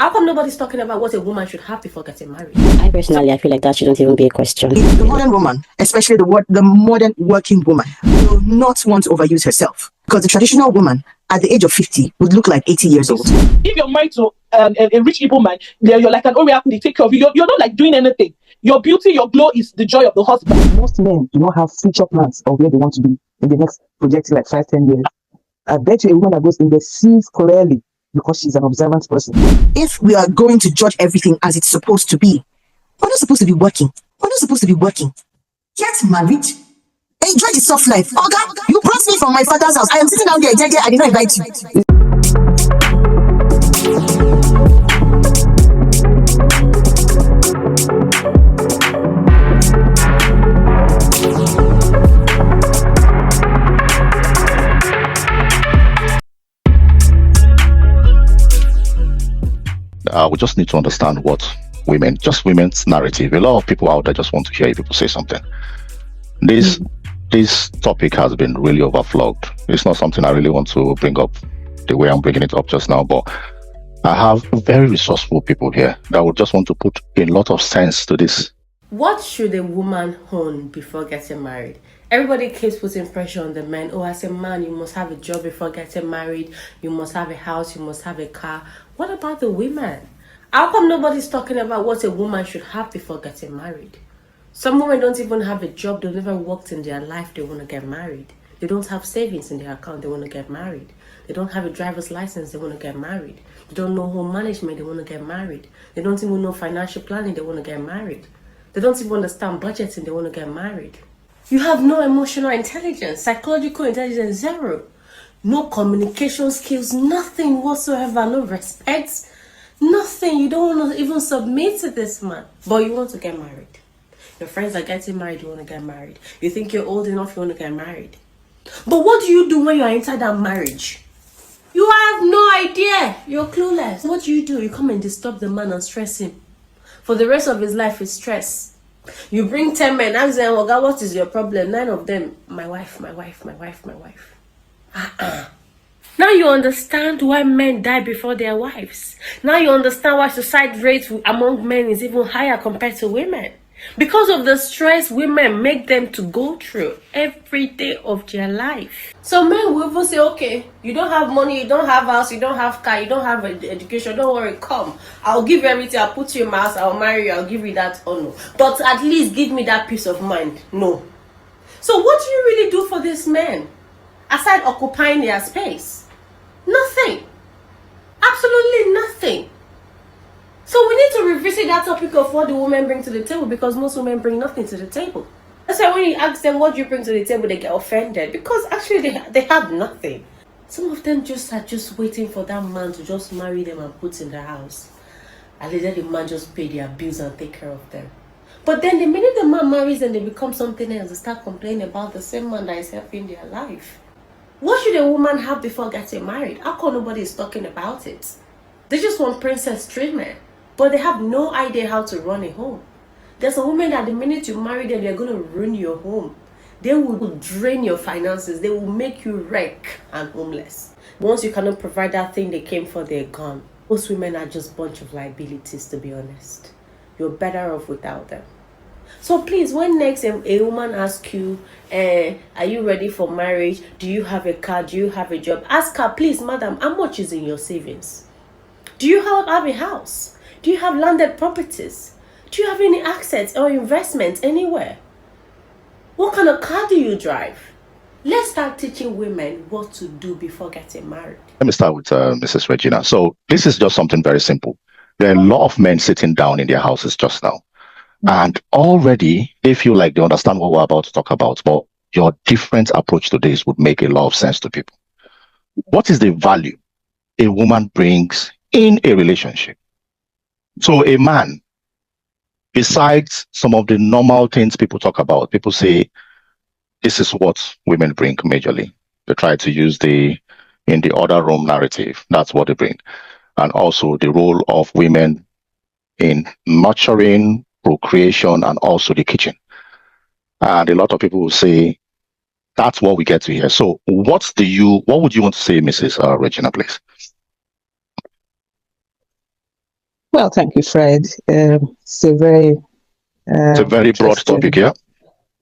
How come nobody's talking about what a woman should have before getting married? I personally, I feel like that shouldn't even be a question. The modern woman, especially the modern working woman, will not want to overuse herself. Because the traditional woman at the age of 50 would look like 80 years old. If you're married to a rich Igbo man, you're like an oracle, they take care of you. You're not like doing anything. Your beauty, your glow is the joy of the husband. Most men do not have future plans of where they want to be in the next projected like 5-10 years. I bet you a woman that goes in there sees clearly because she's an observant person. If we are going to judge everything as it's supposed to be, we're not supposed to be working. We're not supposed to be working. Get married. Enjoy the soft life. Oga, you brought me from my father's house. I am sitting down there. I did not invite you. We just need to understand what women's narrative. A lot of people out there just want to hear people say something. This topic has been really overflowed. It's not something I really want to bring up the way I'm bringing it up just now, but I have very resourceful people here that would just want to put a lot of sense to this. What should a woman own before getting married? Everybody keeps putting pressure on the men. Oh, as a man, you must have a job before getting married. You must have a house. You must have a car. What about the women? How come nobody's talking about what a woman should have before getting married? Some women don't even have a job. They've never worked in their life. They want to get married. They don't have savings in their account. They want to get married. They don't have a driver's license. They want to get married. They don't know home management. They want to get married. They don't even know financial planning. They want to get married. They don't even understand budgeting. They want to get married. You have no emotional intelligence, psychological intelligence, zero. No communication skills, nothing whatsoever, no respect, nothing. You don't want to even submit to this man, but you want to get married. Your friends are getting married, you want to get married. You think you're old enough, you want to get married. But what do you do when you're inside that marriage? You have no idea. You're clueless. What do? You come and disturb the man and stress him. For the rest of his life is stress. You bring 10 men, ask them, Oga, what is your problem? 9 of them, my wife. Now you understand why men die before their wives. Now you understand why suicide rates among men is even higher compared to women. Because of the stress women make them to go through every day of their life. So men will even say, okay, you don't have money, you don't have house, you don't have car, you don't have education, don't worry, come. I'll give you everything, I'll put you in my house, I'll marry you, I'll give you that honor. But at least give me that peace of mind. No. So what do you really do for these men? Aside occupying their space? Nothing. Absolutely nothing. So we need to revisit that topic of what the women bring to the table, because most women bring nothing to the table. That's why when you ask them what you bring to the table, they get offended, because actually they have nothing. Some of them are just waiting for that man to just marry them and put in the house. And let the man just pay their bills and take care of them. But then the minute the man marries them, they become something else. They start complaining about the same man that is helping their life. What should a woman have before getting married? How come nobody is talking about it? They just want princess treatment. But they have no idea how to run a home. There's a woman that the minute you marry them, they're going to ruin your home. They will drain your finances. They will make you wreck and homeless. Once you cannot provide that thing they came for, they're gone. Most women are just a bunch of liabilities, to be honest. You're better off without them. So please, when next a woman asks you, are you ready for marriage? Do you have a car? Do you have a job? Ask her, please, madam, how much is in your savings? Do you have a house? Do you have landed properties? Do you have any assets or investments anywhere? What kind of car do you drive? Let's start teaching women what to do before getting married. Let me start with Mrs. Regina. So this is just something very simple. There are a lot of men sitting down in their houses just now. And already they feel like they understand what we're about to talk about, but your different approach to this would make a lot of sense to people. What is the value a woman brings in a relationship? So a man, besides some of the normal things people talk about, people say this is what women bring majorly. They try to use in the other room narrative. That's what they bring. And also the role of women in nurturing, procreation, and also the kitchen. And a lot of people will say that's what we get to hear. So what would you want to say, Mrs. Regina, please? Well, thank you, Fred. It's a It's a very broad topic, yeah.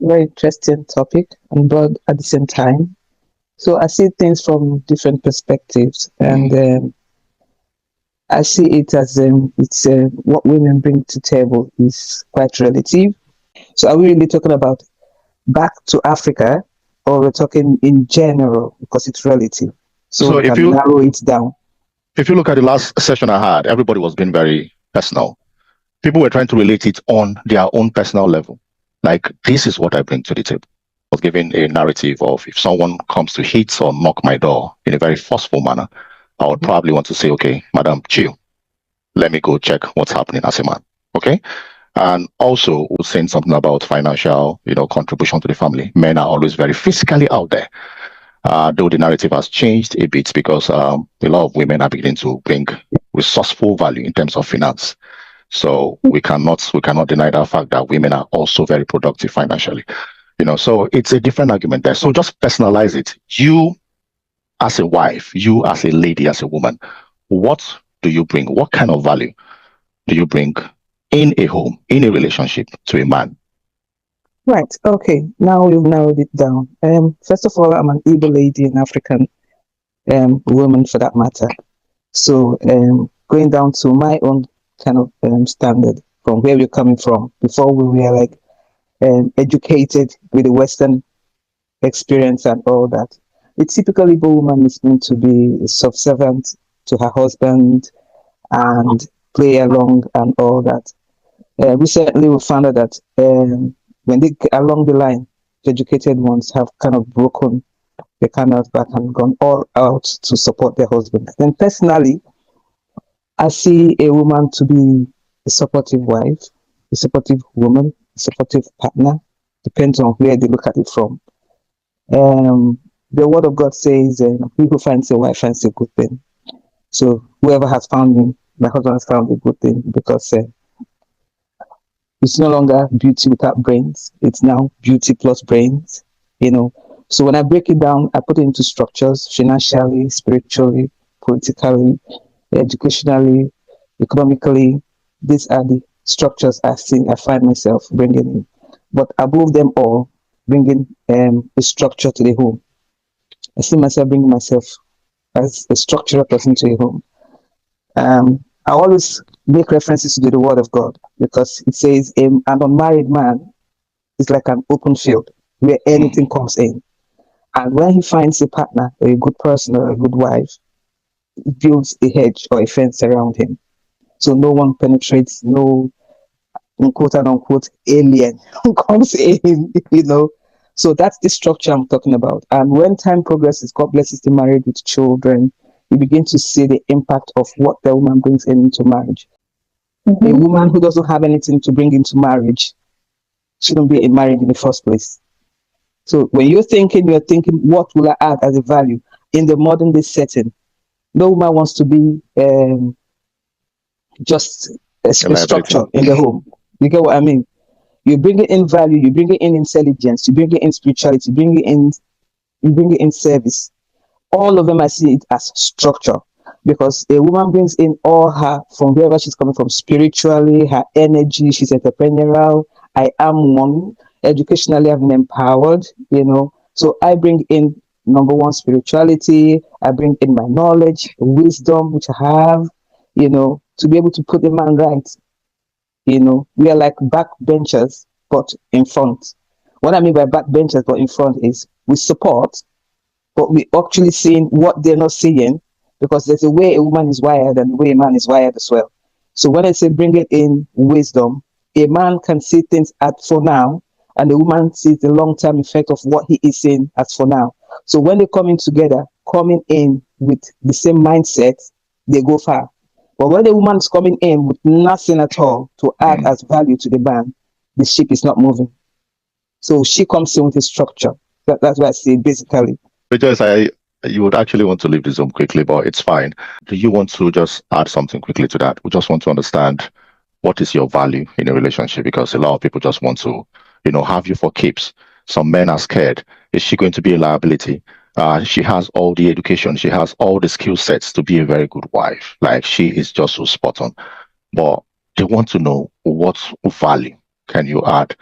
very interesting topic and broad at the same time. So I see things from different perspectives, and I see it as it's what women bring to table is quite relative. So are we really talking about back to Africa, or we're talking in general because it's relative? So we if can you narrow it down. look at the last session I had, everybody was being very personal. People were trying to relate it on their own personal level. Like, this is what I bring to the table. I was given a narrative of, if someone comes to hit or knock my door in a very forceful manner, I would probably want to say, okay, madam, chill. Let me go check what's happening as a man. Okay. And also was saying something about financial, contribution to the family. Men are always very physically out there. Though the narrative has changed a bit because a lot of women are beginning to bring resourceful value in terms of finance. So we cannot deny the fact that women are also very productive financially. So it's a different argument there. So just personalize it. You as a wife, you as a lady, as a woman, what do you bring? What kind of value do you bring in a home, in a relationship to a man? Right. Okay. Now we've narrowed it down. First of all, I'm an Igbo lady, an African woman for that matter. So going down to my own kind of standard from where we're coming from before we were like educated with the Western experience and all that. A typical Igbo woman is meant to be subservient to her husband and play along and all that. Recently, we found out that when they along the line, the educated ones have kind of broken the canvas back and gone all out to support their husband. Then personally, I see a woman to be a supportive wife, a supportive woman, a supportive partner, depends on where they look at it from. The word of God says, he who finds a wife finds a good thing. So whoever has found me, my husband has found a good thing because it's no longer beauty without brains. It's now beauty plus brains, So when I break it down, I put it into structures, financially, spiritually, politically, educationally, economically. These are the structures I find myself bringing in. But above them all, bringing a structure to the home. I see myself bringing myself as a structural person to a home. I always make references to the word of God because it says an unmarried man is like an open field where anything comes in. And when he finds a partner, or a good person, or a good wife, it builds a hedge or a fence around him. So no one penetrates, no quote unquote alien who comes in, So that's the structure I'm talking about. And when time progresses, God blesses the married with children, you begin to see the impact of what the woman brings into marriage. Mm-hmm. A woman who doesn't have anything to bring into marriage shouldn't be married in the first place. So when you're thinking, what will I add as a value in the modern day setting? No woman wants to be just a structure in the home. You get what I mean? You bring it in value, you bring it in intelligence, you bring it in spirituality, you bring it in service. All of them, I see it as structure because a woman brings in all her, from wherever she's coming from, spiritually, her energy, she's entrepreneurial. I am one, educationally, I've been empowered, So I bring in, number one, spirituality. I bring in my knowledge, wisdom, which I have, to be able to put the man right. We are like backbenchers, but in front. What I mean by backbenchers, but in front is we support, but we actually seeing what they're not seeing because there's a way a woman is wired and the way a man is wired as well. So when I say bring it in wisdom, a man can see things at for now, and the woman sees the long-term effect of what he is seeing as for now. So when they come in together, coming in with the same mindset, they go far. But when the woman is coming in with nothing at all to add as value to the man, the ship is not moving. So she comes in with a structure. That's what I say basically. Because you would actually want to leave the Zoom quickly, but it's fine. Do you want to just add something quickly to that? We just want to understand what is your value in a relationship, because a lot of people just want to, have you for keeps. Some men are scared. Is she going to be a liability? She has all the education. She has all the skill sets to be a very good wife. Like, she is just so spot on. but they want to know what value can you add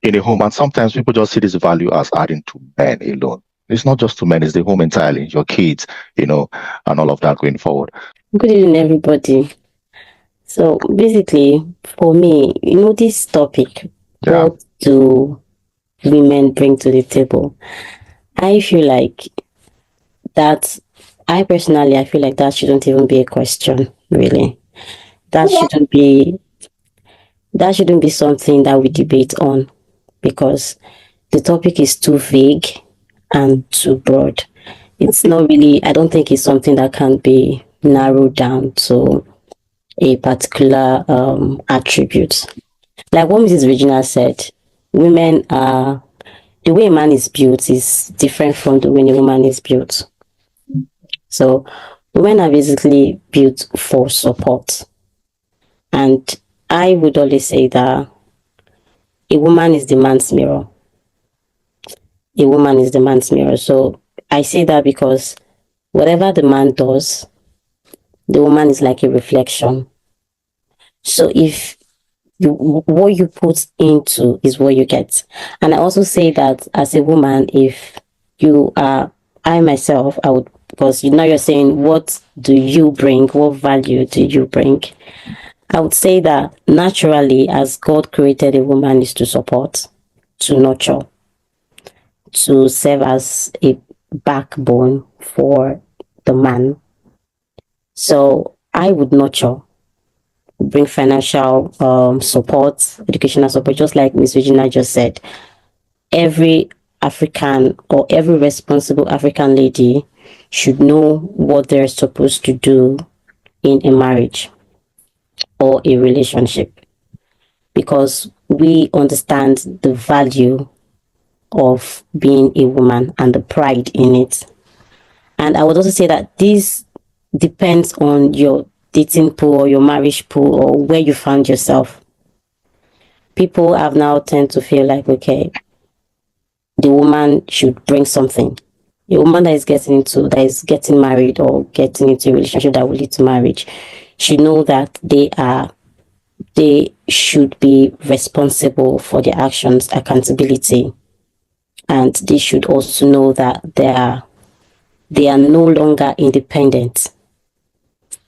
in a home. And sometimes people just see this value as adding to men alone. It's not just to men, it's the home entirely, your kids, and all of that going forward. Good evening, everybody. So basically, for me, this topic, Yeah. what do women bring to the table? I feel like that, I feel like that shouldn't even be a question, really. That shouldn't be something that we debate on, because the topic is too vague and too broad. It's not really, I don't think it's something that can be narrowed down to a particular attribute. Like what Mrs. Regina said, women are, the way a man is built is different from the way a woman is built. So women are basically built for support. And I would always say that a woman is the man's mirror. A woman is the man's mirror. So I say that because whatever the man does, the woman is like a reflection. So if what you put into is what you get. And I also say that as a woman, if you are, I myself, I would, because you're saying, what do you bring? What value do you bring? I would say that naturally, as God created a woman, is to support, to nurture, to serve as a backbone for the man. So I would nurture, bring financial support, educational support, just like Miss Regina just said. Every African or every responsible African lady should know what they're supposed to do in a marriage or a relationship, because we understand the value of being a woman and the pride in it. And I would also say that this depends on your dating pool or your marriage pool or where you found yourself. People have now tend to feel like, okay, the woman should bring something. A woman that is getting married or getting into a relationship that will lead to marriage should know that they should be responsible for their actions, accountability, and they should also know that they are no longer independent.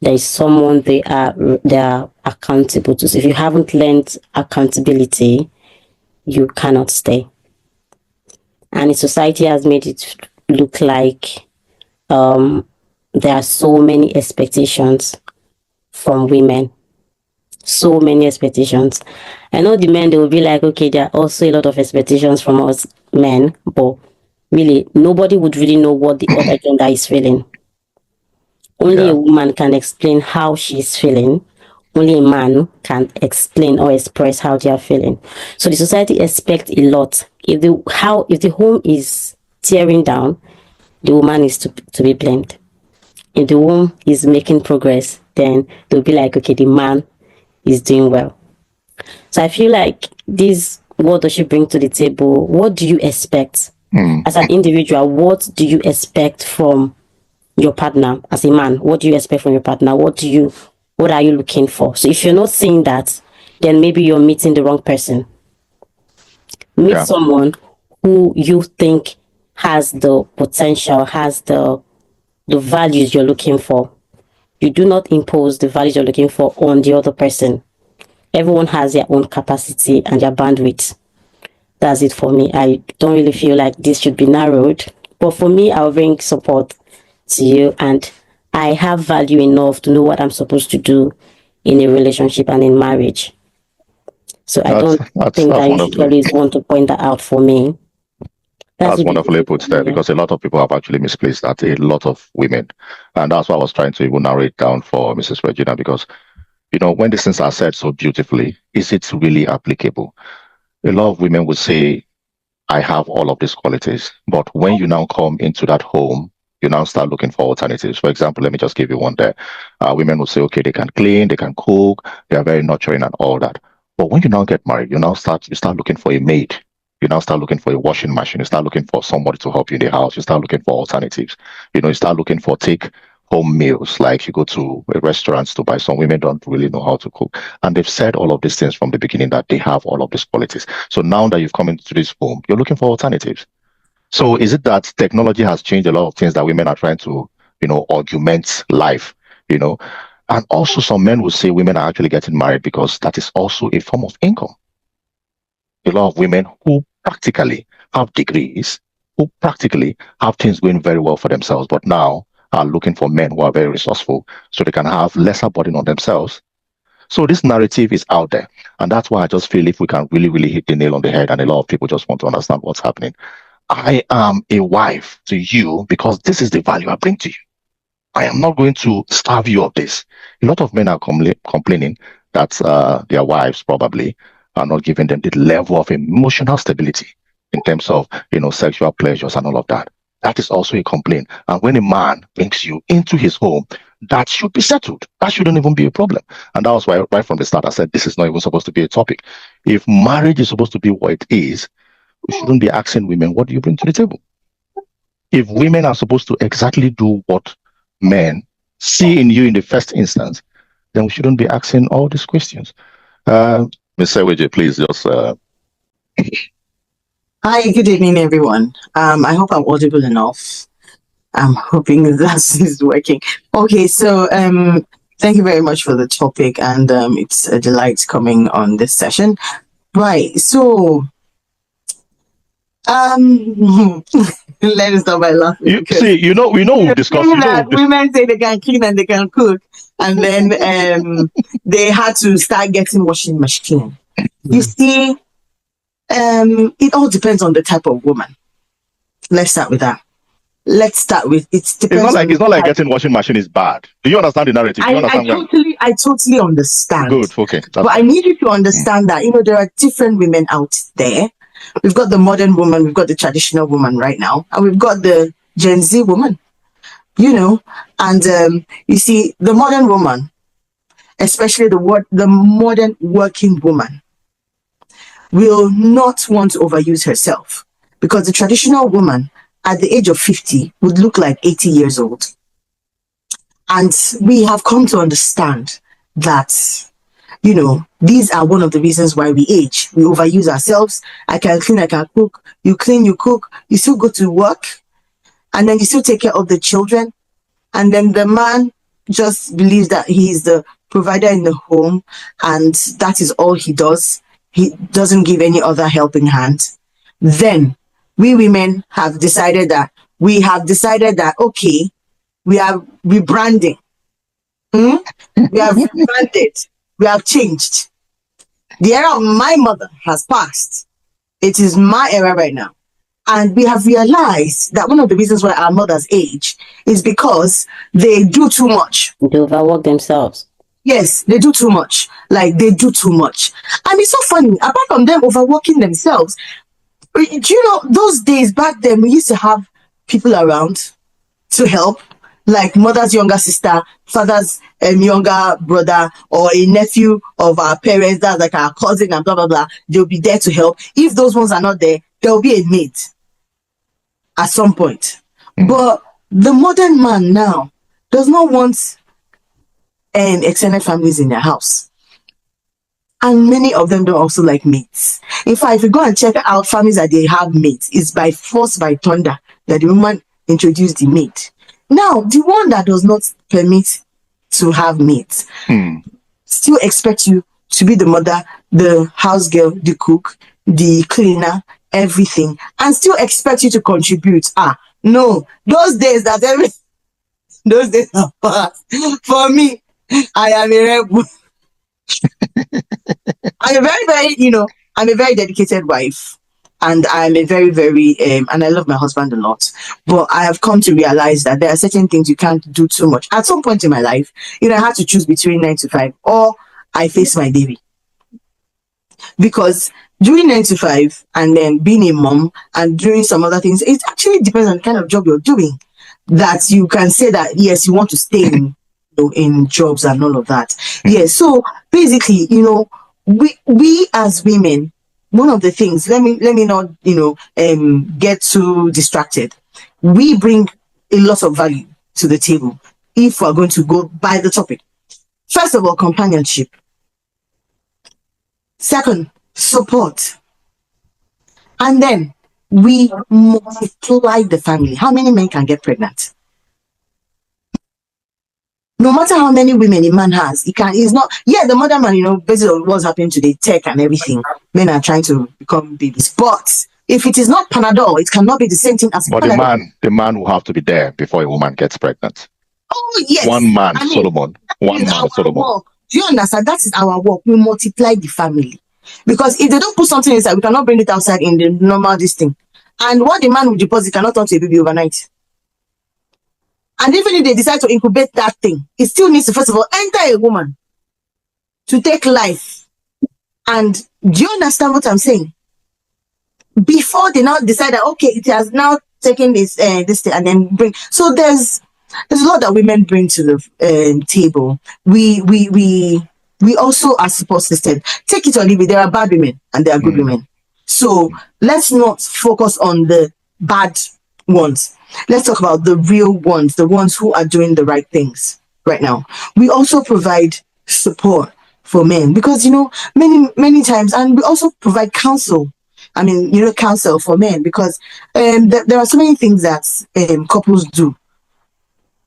There is someone they are accountable to. So if you haven't learned accountability, you cannot stay. And the society has made it look like there are so many expectations from women. So many expectations. I know the men, they will be like, okay, there are also a lot of expectations from us men, but really, nobody would really know what the other gender is feeling. Only a woman can explain how she's feeling. Only a man can explain or express how they are feeling. So the society expects a lot. If the home is tearing down, the woman is to be blamed. If the home is making progress, then they'll be like, okay, the man is doing well. So I feel like this, what does she bring to the table? What do you expect as an individual? What do you expect from your partner as a man? What do you expect from your partner? What are you looking for? So if you're not seeing that, then maybe you're meeting the wrong person. Meet someone who you think has the potential, has the values you're looking for. You do not impose the values you're looking for on the other person. Everyone has their own capacity and their bandwidth. That's it for me. I don't really feel like this should be narrowed. But for me, I'll bring support to you, and I have value enough to know what I'm supposed to do in a relationship and in marriage. So I don't think that you should always want to point that out for me. That's wonderfully put there, because a lot of people have actually misplaced that, a lot of women. And that's why I was trying to even narrow it down for Mrs. Regina, because, when these things are said so beautifully, is it really applicable? A lot of women would say, I have all of these qualities. But when you now come into that home, you now start looking for alternatives. For example, let me just give you one there. Women will say, okay, they can clean, they can cook, they are very nurturing and all that. But when you now get married, you start looking for a maid. You now start looking for a washing machine. You start looking for somebody to help you in the house. You start looking for alternatives. You start looking for take home meals, like you go to restaurants to buy. Some women don't really know how to cook. And they've said all of these things from the beginning that they have all of these qualities. So now that you've come into this home, you're looking for alternatives. So is it that technology has changed a lot of things that women are trying to, augment life, And also some men will say women are actually getting married because that is also a form of income. A lot of women who practically have degrees, who practically have things going very well for themselves, but now are looking for men who are very resourceful so they can have lesser burden on themselves. So this narrative is out there. And that's why I just feel if we can really, really hit the nail on the head, and a lot of people just want to understand what's happening. I am a wife to you because this is the value I bring to you. I am not going to starve you of this. A lot of men are complaining that their wives probably are not giving them the level of emotional stability in terms of, sexual pleasures and all of that. That is also a complaint. And when a man brings you into his home, that should be settled. That shouldn't even be a problem. And that was why right from the start I said this is not even supposed to be a topic. If marriage is supposed to be what it is, we shouldn't be asking women, what do you bring to the table? If women are supposed to exactly do what men see in you in the first instance, then we shouldn't be asking all these questions. Ms. Seweje, please just... Hi, good evening, everyone. I hope I'm audible enough. I'm hoping that is working. Okay, so thank you very much for the topic, and it's a delight coming on this session. Right, so let us start by laughing. we've discussed women say they can clean and they can cook, and then they had to start getting washing machine. You see, it all depends on the type of woman. Let's start with that. Let's start with it. Depends. It's not like getting washing machine is bad. Do you understand the narrative? I totally understand. Good, okay. But I need you to understand that there are different women out there. We've got the modern woman, we've got the traditional woman right now, and we've got the Gen Z woman. And you see, the modern woman, especially the modern working woman, will not want to overuse herself, because the traditional woman at the age of 50 would look like 80 years old. And we have come to understand that, these are one of the reasons why we age. We overuse ourselves. I can clean, I can cook. You clean, you cook. You still go to work. And then you still take care of the children. And then the man just believes that he's the provider in the home, and that is all he does. He doesn't give any other helping hand. Then we women have decided that okay, we are rebranding. We have rebranded. We have changed. The era of my mother has passed. It is my era right now. And we have realized that one of the reasons why our mothers age is because they do too much. They overwork themselves. Yes, they do too much. Like, they do too much. And it's so funny, apart from them overworking themselves, those days back then, we used to have people around to help, like mother's younger sister, father's younger brother, or a nephew of our parents, that's like our cousin and blah, blah, blah. They'll be there to help. If those ones are not there, there'll be a maid at some point. But the modern man now does not want extended families in their house. And many of them don't also like maids. In fact, if you go and check out families that they have maids, it's by force, by thunder, that the woman introduced the maid. Now, the one that does not permit to have maids still expect you to be the mother, the house girl, the cook, the cleaner, everything, and still expect you to contribute. No, those days are past. For me, I am a rebel. I'm a very, very, I'm a very dedicated wife, and I'm a very, very, and I love my husband a lot. But I have come to realize that there are certain things you can't do too much. At some point in my life, I had to choose between 9 to 5 or I face my baby. Because doing 9 to 5 and then being a mom and doing some other things, it actually depends on the kind of job you're doing. That you can say that, yes, you want to stay in jobs and all of that. Yes, so basically, we as women, one of the things, let me not, get too distracted. We bring a lot of value to the table. if we're going to go by the topic. First of all, companionship. Second, support. And then we multiply the family. How many men can get pregnant? No matter how many women a man has, he's not, the mother man, based on what's happening today, tech and everything, men are trying to become babies. But if it is not Panadol, it cannot be the same thing as But Panadol. the man will have to be there before a woman gets pregnant. Oh, yes. One man, Solomon. One man, Solomon. Work. Do you understand? That is our work. We multiply the family. Because if they don't put something inside, we cannot bring it outside in the normal this thing. And what the man will deposit cannot turn to a baby overnight. And even if they decide to incubate that thing, it still needs to, first of all, enter a woman to take life. And do you understand what I'm saying? Before they now decide that, okay, it has now taken this thing and then bring. So there's a lot that women bring to the table. We also are support system. Take it or leave it. There are bad women and there are good women. So let's not focus on the bad ones. Let's talk about the real ones, the ones who are doing the right things right now. We also provide support for men because, many times, and we also provide counsel. Counsel for men because there are so many things that couples do,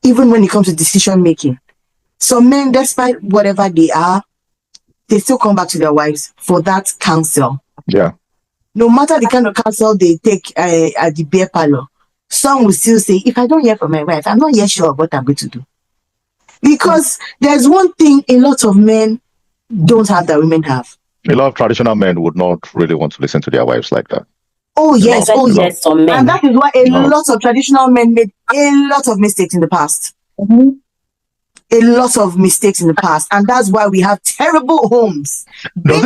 even when it comes to decision making. Some men, despite whatever they are, they still come back to their wives for that counsel. Yeah. No matter the kind of counsel they take at the beer parlor, some will still say, if I don't hear from my wife, I'm not yet sure of what I'm going to do. Because there's one thing a lot of men don't have that women have. A lot of traditional men would not really want to listen to their wives like that. Oh, yes. Yes, some men. And that is why a lot of traditional men made a lot of mistakes in the past. A lot of mistakes in the past. And that's why we have terrible homes. Does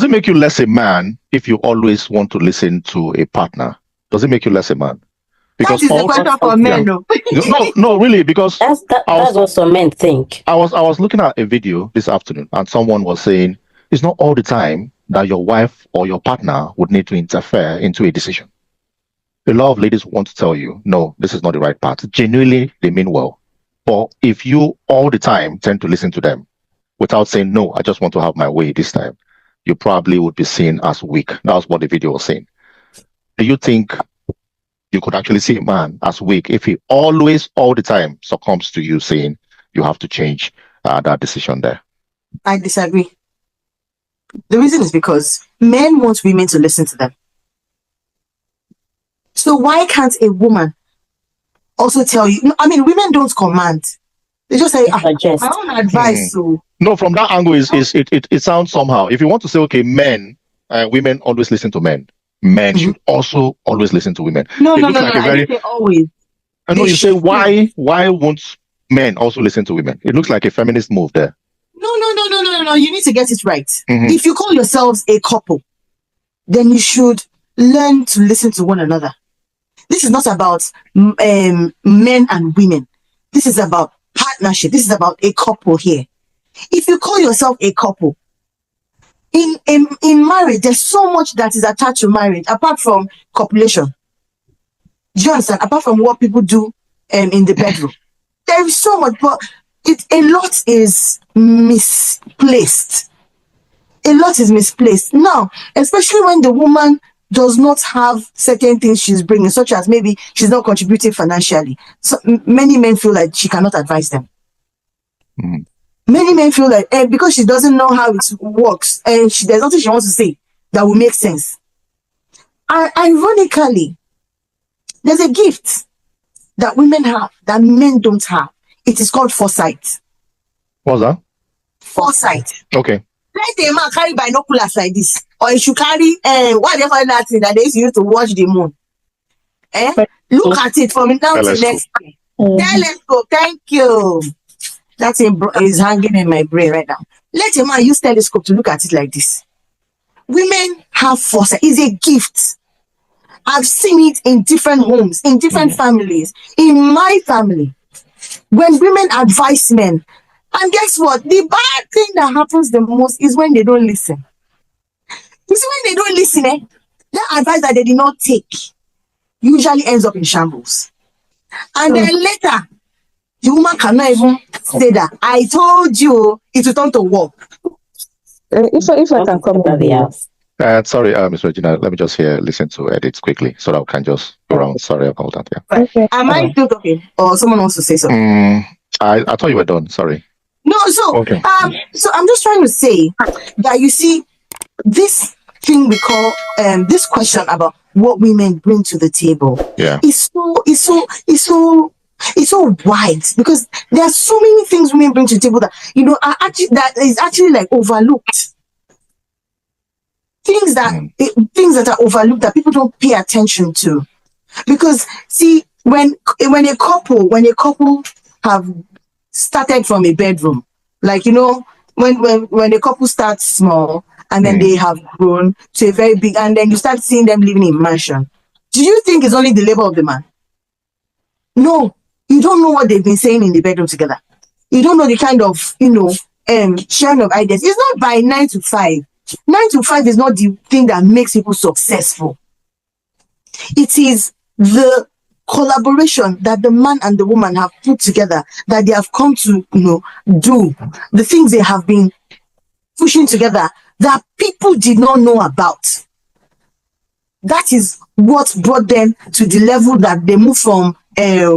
it make you less a man if you always want to listen to a partner? Does it make you less a man? Because that is the question for men, no. No, really, because that's what some men think. I was looking at a video this afternoon and someone was saying it's not all the time that your wife or your partner would need to interfere into a decision. A lot of ladies want to tell you, no, this is not the right path. Genuinely, they mean well. But if you all the time tend to listen to them without saying, no, I just want to have my way this time, you probably would be seen as weak. That's what the video was saying. Do you think you could actually see a man as weak if he always, all the time, succumbs to you saying you have to change that decision there? I disagree. The reason is because men want women to listen to them. So why can't a woman also tell you? Women don't command. They just say, my own advice. So no, from that angle, it sounds somehow. If you want to say, okay, women always listen to men. Men should also always listen to women. No. I didn't say always. I know you say why won't men also listen to women? It looks like a feminist move there. No. You need to get it right. If you call yourselves a couple, then you should learn to listen to one another. This is not about men and women. This is about partnership. This is about a couple here. If you call yourself a couple, in marriage, there's so much that is attached to marriage, apart from copulation. Do you understand? Apart from what people do in the bedroom. There is so much, but a lot is misplaced. A lot is misplaced. Now, especially when the woman does not have certain things she's bringing, such as maybe she's not contributing financially. So many men feel like she cannot advise them. Many men feel like because she doesn't know how it works and there's nothing she wants to say that will make sense. Ironically, there's a gift that women have that men don't have. It is called foresight. What's that? Foresight. Okay. Let a man carry binoculars like this, or he should carry what they call that thing that they used to watch the moon. Look at it from now to next day. Telescope. Thank you. That thing is hanging in my brain right now. Let a man use telescope to look at it like this. Women have foresight. It's a gift. I've seen it in different homes, in different families. In my family, when women advise men, and guess what? The bad thing that happens the most is when they don't listen. You see, when they don't listen, that advice that they did not take usually ends up in shambles. And then later, the woman cannot even say that I told you it will turn to war. If I can come in here. Sorry, Ms. Regina, let me just listen to edits quickly so that we can just go around. Sorry about that. Yeah. Right. Okay. Am I still talking, or someone wants to say something? I thought you were done. Sorry. No, so Okay. so I'm just trying to say that you see this thing we call this question about what women bring to the table. Yeah. It's so wide, because there are so many things women bring to the table that are actually like overlooked. Things that are overlooked that people don't pay attention to. Because see, when a couple have started from a bedroom, like when a couple starts small and then they have grown to a very big, and then you start seeing them living in mansion, do you think it's only the labor of the man? No, you don't know what they've been saying in the bedroom together. You don't know the kind of sharing of ideas. It's not by 9 to 5. 9 to 5 is not the thing that makes people successful. It is the collaboration that the man and the woman have put together, that they have come to do, the things they have been pushing together that people did not know about. That is what brought them to the level that they moved from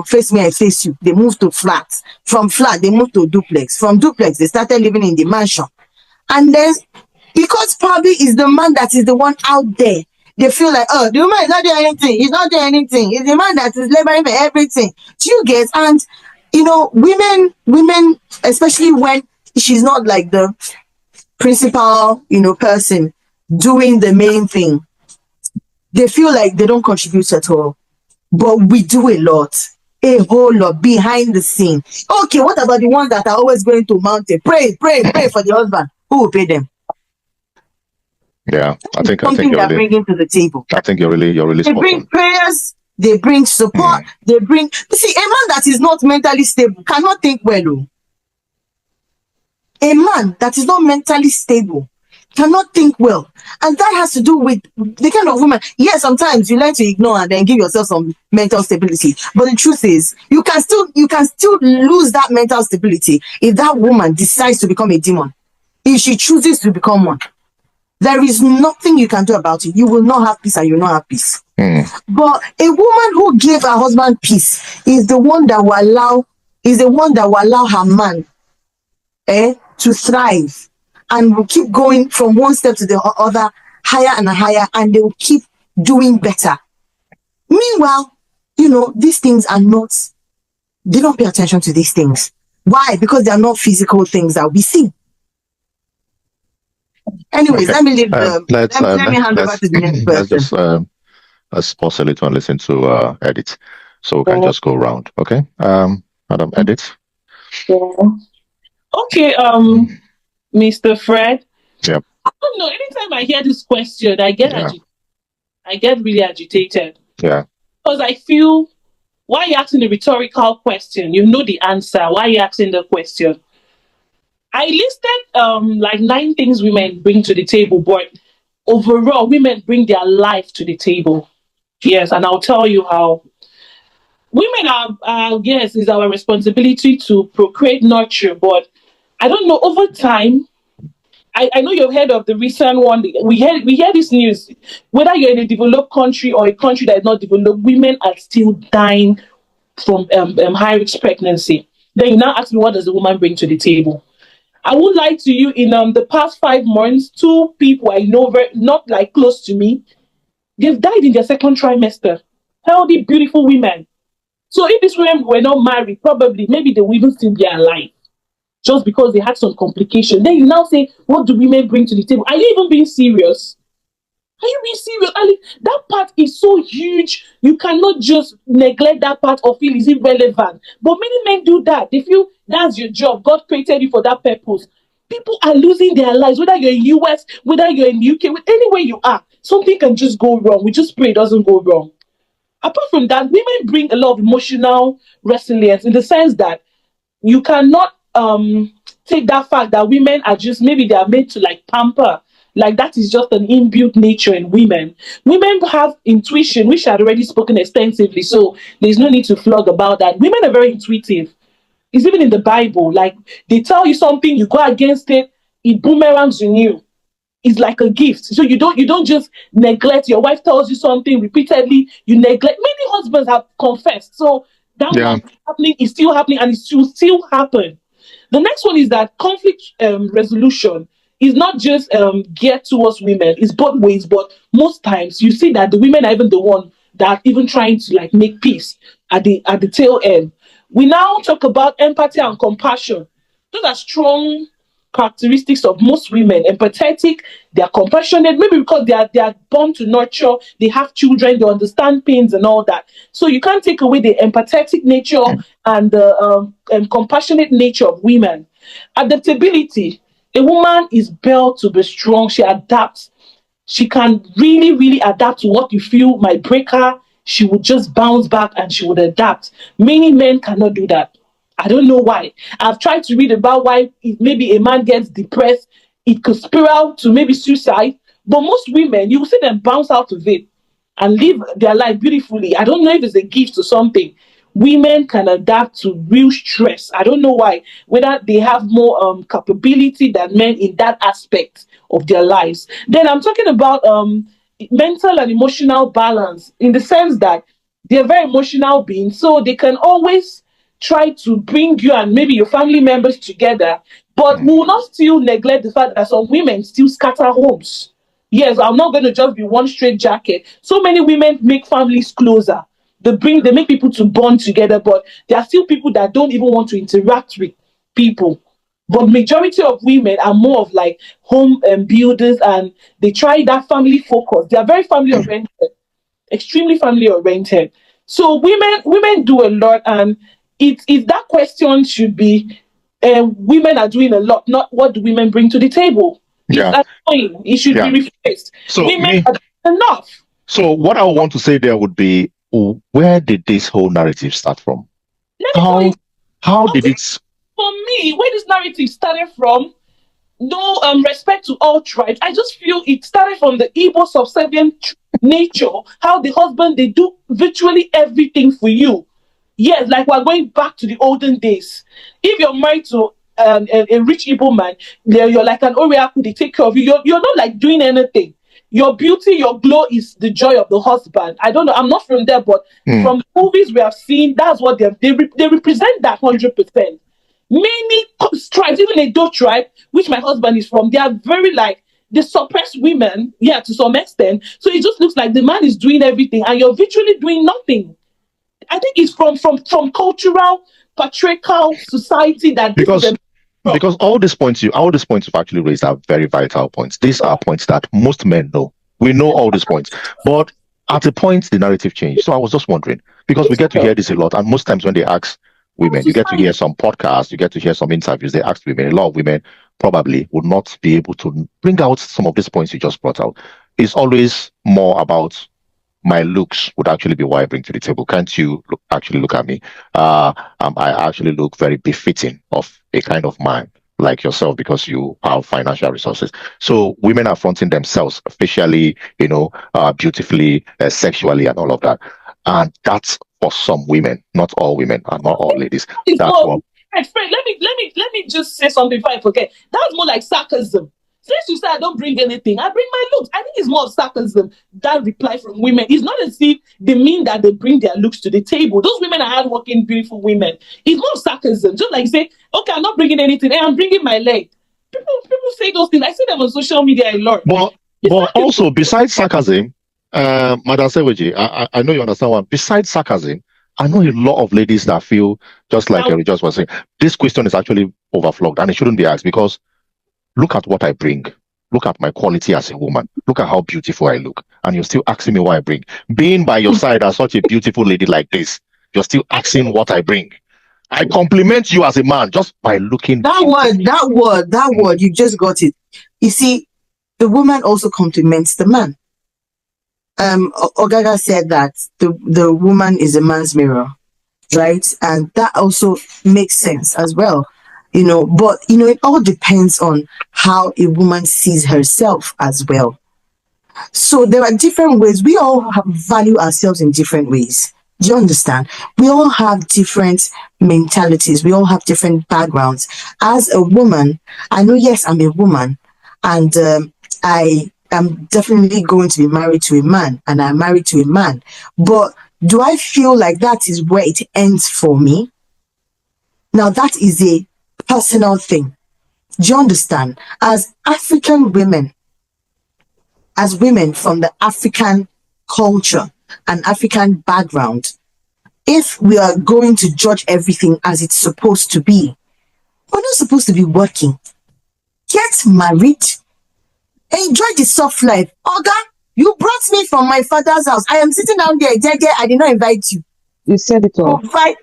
face me, I face you. They moved to flat. From flat, they moved to duplex. From duplex, they started living in the mansion. And then, because probably is the man that is the one out there, they feel like, oh, the woman is not doing anything. He's not doing anything. It's the man that is laboring for everything. Do you get? And women, especially when she's not like the principal, person doing the main thing, they feel like they don't contribute at all. But we do a whole lot behind the scene. Okay, what about the ones that are always going to mountain? Pray for the husband. Who will pay them? Yeah, I think they're bringing to the table. I think you're really They bring prayers, they bring support, they bring. You see, a man that is not mentally stable cannot think well. A man that is not mentally stable cannot think well, and that has to do with the kind of woman. Yes, sometimes you learn to ignore and then give yourself some mental stability. But the truth is, you can still lose that mental stability if that woman decides to become a demon. If she chooses to become one. There is nothing you can do about it. You will not have peace, and you will not have peace. But a woman who gave her husband peace is the one that will allow her man to thrive, and will keep going from one step to the other, higher and higher, and they will keep doing better. Meanwhile, these things are not, they don't pay attention to these things. Why? Because they are not physical things that we see. Anyways, Okay. let me leave let me hand over to the next person. Let's pause a little and listen to Edith, so we can just go around. Okay, Madam Edith. Okay, Mr. Fred. Yep. I don't know. Anytime I hear this question, I get really agitated. Yeah. Because I feel, why are you asking a rhetorical question? You know the answer. Why are you asking the question? I listed like 9 things women bring to the table, but overall, women bring their life to the table. Yes, and I'll tell you how. Women are yes, it's our responsibility to procreate, nurture, but I don't know, over time, I know you've heard of the recent one. We hear this news. Whether you're in a developed country or a country that is not developed, women are still dying from high risk pregnancy. Then you now ask me, what does the woman bring to the table? I won't lie to you. In the past 5 months, 2 people I know, not like close to me, they've died in their second trimester. Healthy, beautiful women. So if these women were not married, probably maybe they would even still be alive, just because they had some complication. Then you now say, what do women bring to the table? Are you even being serious? Are you being serious? Ali, that part is so huge. You cannot just neglect that part or feel is irrelevant. But many men do that. They feel that's your job. God created you for that purpose. People are losing their lives, whether you're in US, whether you're in UK, anywhere you are. Something can just go wrong. We just pray it doesn't go wrong. Apart from that, women bring a lot of emotional resilience, in the sense that you cannot take that fact that women are just, maybe they are made to like pamper. Like that is just an inbuilt nature in women. Women have intuition, which I had already spoken extensively, so there's no need to flog about that. Women are very intuitive. It's even in the Bible. Like they tell you something, you go against it, it boomerangs in you. It's like a gift. So you don't just neglect. Your wife tells you something repeatedly, you neglect. Many husbands have confessed. So that Yeah. was happening, is still happening, and it will still happen. The next one is that conflict resolution is not just geared towards women, it's both ways, but most times you see that the women are even the one that are even trying to like make peace at the tail end. We now talk about empathy and compassion. Those are strong characteristics of most women. Empathetic, they are compassionate, maybe because they are born to nurture, they have children, they understand pains and all that. So you can't take away the empathetic nature and the compassionate nature of women. Adaptability. A woman is built to be strong. She adapts. She can really, really adapt to what you feel might break her. She would just bounce back and she would adapt. Many men cannot do that. I don't know why. I've tried to read about why maybe a man gets depressed, it could spiral to maybe suicide. But most women, you will see them bounce out of it and live their life beautifully. I don't know if it's a gift or something. Women can adapt to real stress. I don't know why. Whether they have more capability than men in that aspect of their lives. Then I'm talking about mental and emotional balance in the sense that they're very emotional beings, so they can always try to bring you and maybe your family members together, but we will not still neglect the fact that some women still scatter homes. Yes, I'm not going to just be one straight jacket. So many women make families closer. They make people to bond together, but there are still people that don't even want to interact with people. But majority of women are more of like home builders, and they try that family focus. They are very family oriented, extremely family oriented. So women do a lot, and it that question should be, women are doing a lot, not what do women bring to the table. Yeah. It's annoying. It should Yeah. be replaced. So Women are doing enough. So what I want to say there would be, where did this whole narrative start from? Let me tell you, How did it? for me, where this narrative started from, no respect to all tribes. I just feel it started from the Igbo subservient nature, how the husband, they do virtually everything for you. Yes, like we're going back to the olden days. If you're married to a rich Igbo man, you're like an Oriaku, they take care of you. You're not like doing anything. Your beauty, your glow is the joy of the husband. I don't know, I'm not from there, but from movies we have seen, that's what they represent that 100%. Many tribes, even a Edo tribe, which my husband is from, they are very like, they suppress women, yeah, to some extent. So it just looks like the man is doing everything and you're virtually doing nothing. I think it's from cultural, patriarchal society that this is because all these points you've actually raised are very vital points. These are points that most men know. We know all these points, but at a point the narrative changed. So I was just wondering, because we get to hear this a lot, and most times when they ask women, you get to hear some podcasts, you get to hear some interviews, they ask women. A lot of women probably would not be able to bring out some of these points you just brought out. It's always more about my looks would actually be what I bring to the table. Can't you actually look at me? I actually look very befitting of a kind of man like yourself because you have financial resources. So women are fronting themselves facially, beautifully, sexually, and all of that. And that's for some women, not all women and not all ladies. That's what. Friend, let me just say something before I forget. That's more like sarcasm. Since you say I don't bring anything, I bring my looks. I think it's more of sarcasm, that reply from women. It's not as if they mean that they bring their looks to the table. Those women are hardworking, beautiful women. It's more of sarcasm. Just like say, okay, I'm not bringing anything. Hey, I'm bringing my leg. People say those things. I see them on social media a lot. But also, besides sarcasm, Madam Seweji, I know you understand one. Besides sarcasm, I know a lot of ladies that feel just like Eric just was saying. This question is actually overflowed and it shouldn't be asked because look at what I bring. Look at my quality as a woman. Look at how beautiful I look. And you're still asking me what I bring. Being by your side as such a beautiful lady like this, you're still asking what I bring. I compliment you as a man just by looking. That word, you just got it. You see, the woman also compliments the man. Ogaga said that the woman is a man's mirror, right? And that also makes sense as well. But it all depends on how a woman sees herself as well. So there are different ways. We all value ourselves in different ways. Do you understand? We all have different mentalities. We all have different backgrounds. As a woman, I know, yes, I'm a woman, and I am definitely going to be married to a man, and I'm married to a man. But do I feel like that is where it ends for me? Now, that is a personal thing. Do you understand? As African women, as women from the African culture and African background, if we are going to judge everything as it's supposed to be, we're not supposed to be working. Get married, enjoy the soft life. Oga, you brought me from my father's house. I am sitting down there, I did not invite you. You said it all. Provide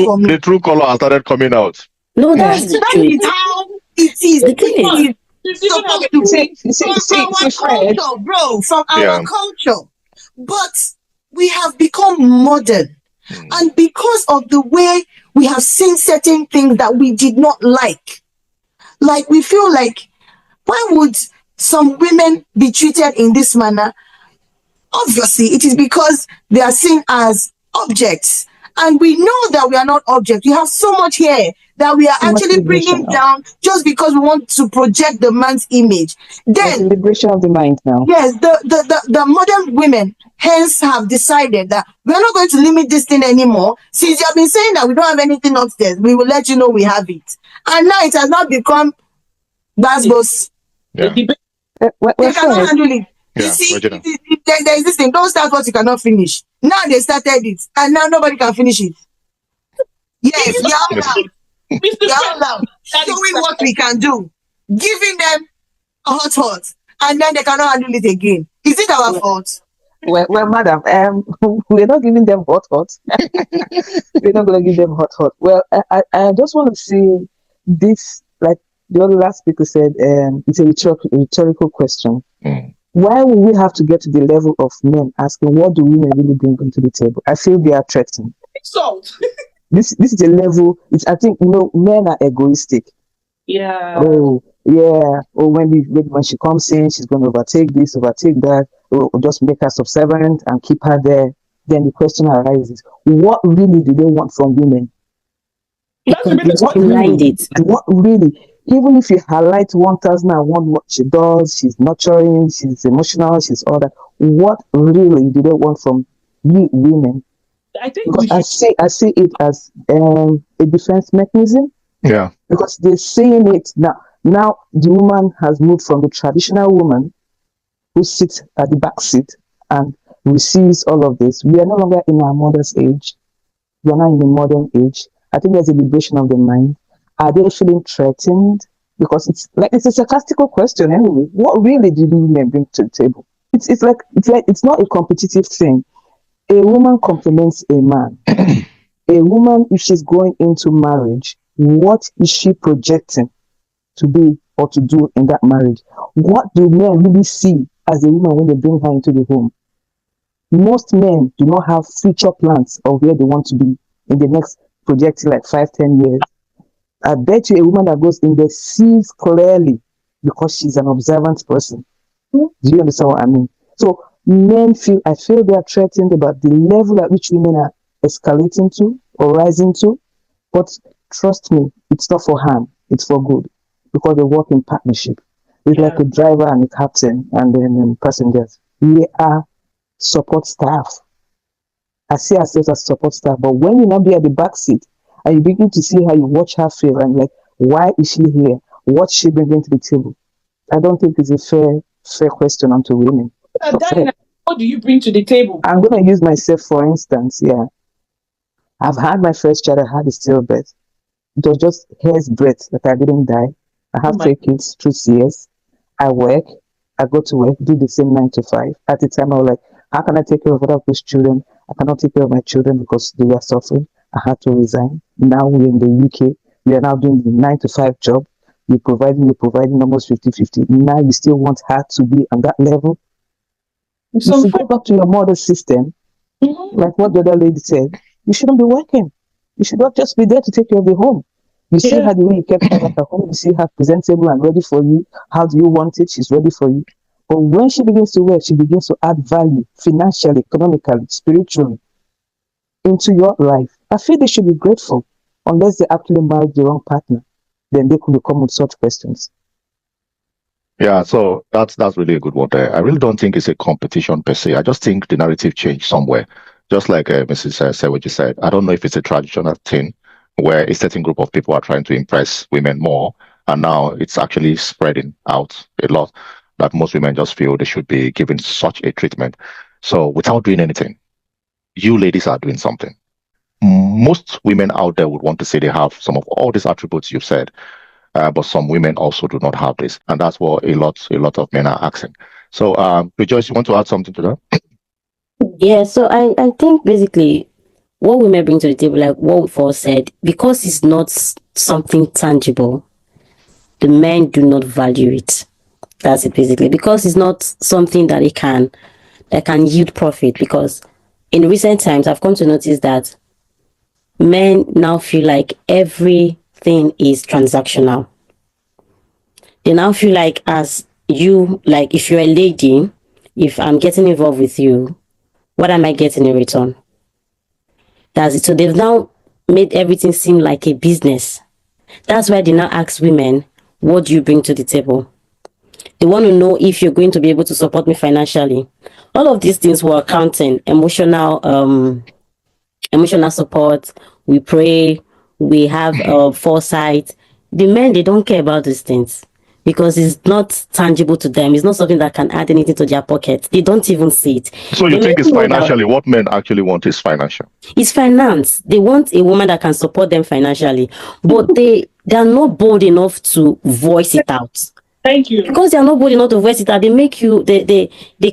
for me. The true color has started coming out. No, That that's the is truth. how it is. The thing is, It's supposed to be from our Fred. culture, bro, from our Yeah. culture. But we have become modern. And because of the way we have seen certain things that we did not like we feel like, why would some women be treated in this manner? Obviously, it is because they are seen as objects. And we know that we are not objects. We have so much here that we are So much actually bringing liberation now. down just because we want to project the man's image. There's a Then, liberation of the mind now. yes, the modern women hence have decided that we're not going to limit this thing anymore. Since you have been saying that we don't have anything upstairs, we will let you know we have it. And now it has not become Basbos. Yeah. The debate. They cannot Fred, handle it. You Yeah, see, Regina. there is this thing. Don't start what you cannot finish. Now they started it, and now nobody can finish it. Yes, we are Yes. loud. Mr. We are Fred, loud. that is Showing what we can do, giving them hot, and then they cannot handle it again. Is it our fault? well, madam, we're not giving them hot. We're not going to give them hot. Well, I just want to say this, like the other last speaker said, it's a rhetorical question. Mm. Why would we have to get to the level of men asking, what do women really bring to the table? I feel they are threatened. salt. This is a level, I think, men are egoistic. Yeah. Oh, yeah. Oh, when she comes in, she's going to overtake this, overtake that. Oh, just make her subservient and keep her there. Then the question arises: what really do they want from women? That's the because What behind really? it, What really? Even if you highlight 1001 what she does, she's nurturing, she's emotional, she's all that. What really do they want from we women? I think we Because should. I see it as a defense mechanism. Yeah. Because they're saying it now. Now the woman has moved from the traditional woman who sits at the back seat and receives all of this. We are no longer in our mother's age. We are now in the modern age. I think there's a liberation of the mind. Are they feeling threatened? Because it's a sarcastical question anyway. What really do women bring to the table? It's not a competitive thing. A woman complements a man. A woman, if she's going into marriage, what is she projecting to be or to do in that marriage? What do men really see as a woman when they bring her into the home? Most men do not have future plans of where they want to be in the next projecting like 5-10 years. I bet you a woman that goes in there sees clearly because she's an observant person. Do you understand what I mean? So I feel they are threatened about the level at which women are escalating to or rising to. But trust me, it's not for harm, it's for good. Because they work in partnership. It's like a driver and a captain and then passengers. We are support staff. I see ourselves as support staff. But when you now be at the back seat and you begin to see how you watch her feel and like, why is she here? What's she bringing to the table? I don't think it's a fair question onto women. Diana, what do you bring to the table? I'm going to use myself for instance. Yeah, I've had my first child. I had a stillbirth. It was just hair's breadth that I didn't die. I have 3 kids, 2 years. I work. I go to work, do the same 9 to 5. At the time, I was like, how can I take care of other people's children? I cannot take care of my children because they were suffering. I had to resign. Now we're in the UK. We are now doing the 9 to 5 job. You're providing almost 50-50. Now you still want her to be on that level? You should go back to your mother's system, like what the other lady said. You shouldn't be working. You should not just be there to take care of the home. You see her the way you kept her at home. You see her presentable and ready for you. How do you want it? She's ready for you. But when she begins to work, she begins to add value financially, economically, spiritually. into your life, I feel they should be grateful, unless they actually married the wrong partner. Then they could come with such questions. Yeah, so that's really a good one there. I really don't think it's a competition per se. I just think the narrative changed somewhere. Just like Mrs. Said what you said. I don't know if it's a traditional thing where a certain group of people are trying to impress women more, and now it's actually spreading out a lot that most women just feel they should be given such a treatment. So without doing anything, you ladies are doing something. Most women out there would want to say they have some of all these attributes you've said. But some women also do not have this, and that's what a lot of men are asking. So, Rejoice, you want to add something to that? Yeah, so I think basically what women bring to the table, like what we've all said, because it's not something tangible, the men do not value it. That's it basically. Because it's not something that can yield profit. Because in recent times I've come to notice that men now feel like everything is transactional. They now feel like, as you, like, if you're a lady, if I'm getting involved with you, what am I getting in return? That's it. So they've now made everything seem like a business. That's why they now ask women, what do you bring to the table? They want to know if you're going to be able to support me financially. All of these things were accounting, emotional support. We pray, we have foresight. The men, they don't care about these things because it's not tangible to them. It's not something that can add anything to their pocket. They don't even see it. So you think it's financially? What men actually want is financial. It's finance. They want a woman that can support them financially, but they are not bold enough to voice it out. Thank you. Because they are not bold enough to voice it out, they make you, they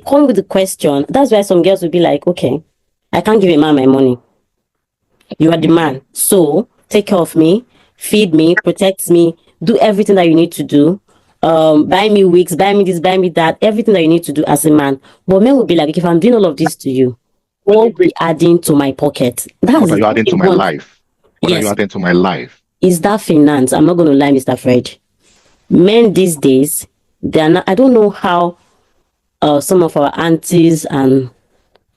come with the question. That's why some girls will be like, okay, I can't give a man my money. You are the man, so take care of me, feed me, protect me, do everything that you need to do. Buy me wigs, buy me this, buy me that, everything that you need to do as a man. But men will be like, if I'm doing all of this to you, what will be adding to my pocket? What are you adding to my life? What are you adding to my life? Is that finance? I'm not going to lie, Mr. Fred. Men these days, they're not. I don't know how some of our aunties and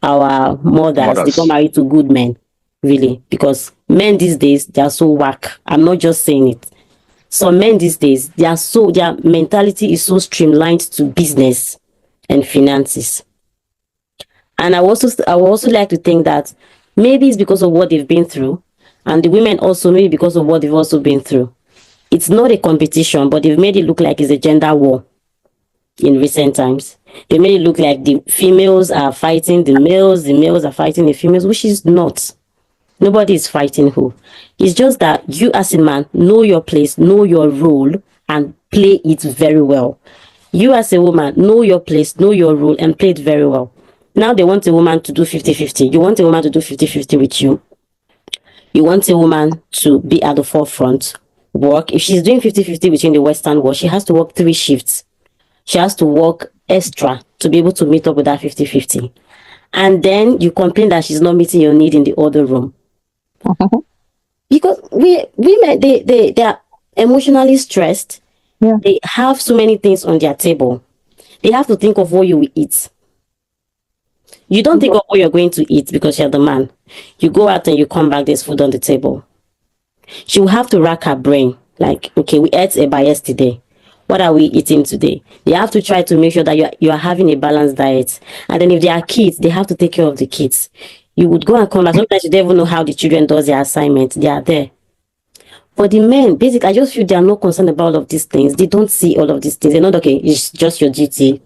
our mothers they got married to good men, really, because men these days they are so whack. I'm not just saying it. Some men these days their mentality is so streamlined to business and finances. And I would also like to think that maybe it's because of what they've been through, and the women also maybe because of what they've also been through. It's not a competition, but they've made it look like it's a gender war. In recent times, they made it look like the females are fighting the males are fighting the females, which is not. Nobody is fighting who. It's just that you as a man know your place, know your role, and play it very well. You as a woman know your place, know your role, and play it very well. Now they want a woman to do 50-50. You want a woman to do 50-50 with you. You want a woman to be at the forefront, work. If she's doing 50-50 between the Western world, she has to work 3 shifts. She has to work extra to be able to meet up with that 50-50. And then you complain that she's not meeting your need in the other room. Because women, they are emotionally stressed. Yeah. They have so many things on their table. They have to think of what you will eat. You don't think of what you're going to eat because you're the man. You go out and you come back, there's food on the table. She will have to rack her brain. Like, okay, we ate eba yesterday. What are we eating today? They have to try to make sure that you are having a balanced diet. And then if there are kids, they have to take care of the kids. You would go and come back. Sometimes you don't even know how the children does their assignment. They are there. But the men, basically, I just feel they are not concerned about all of these things. They don't see all of these things. They're not, okay, it's just your duty.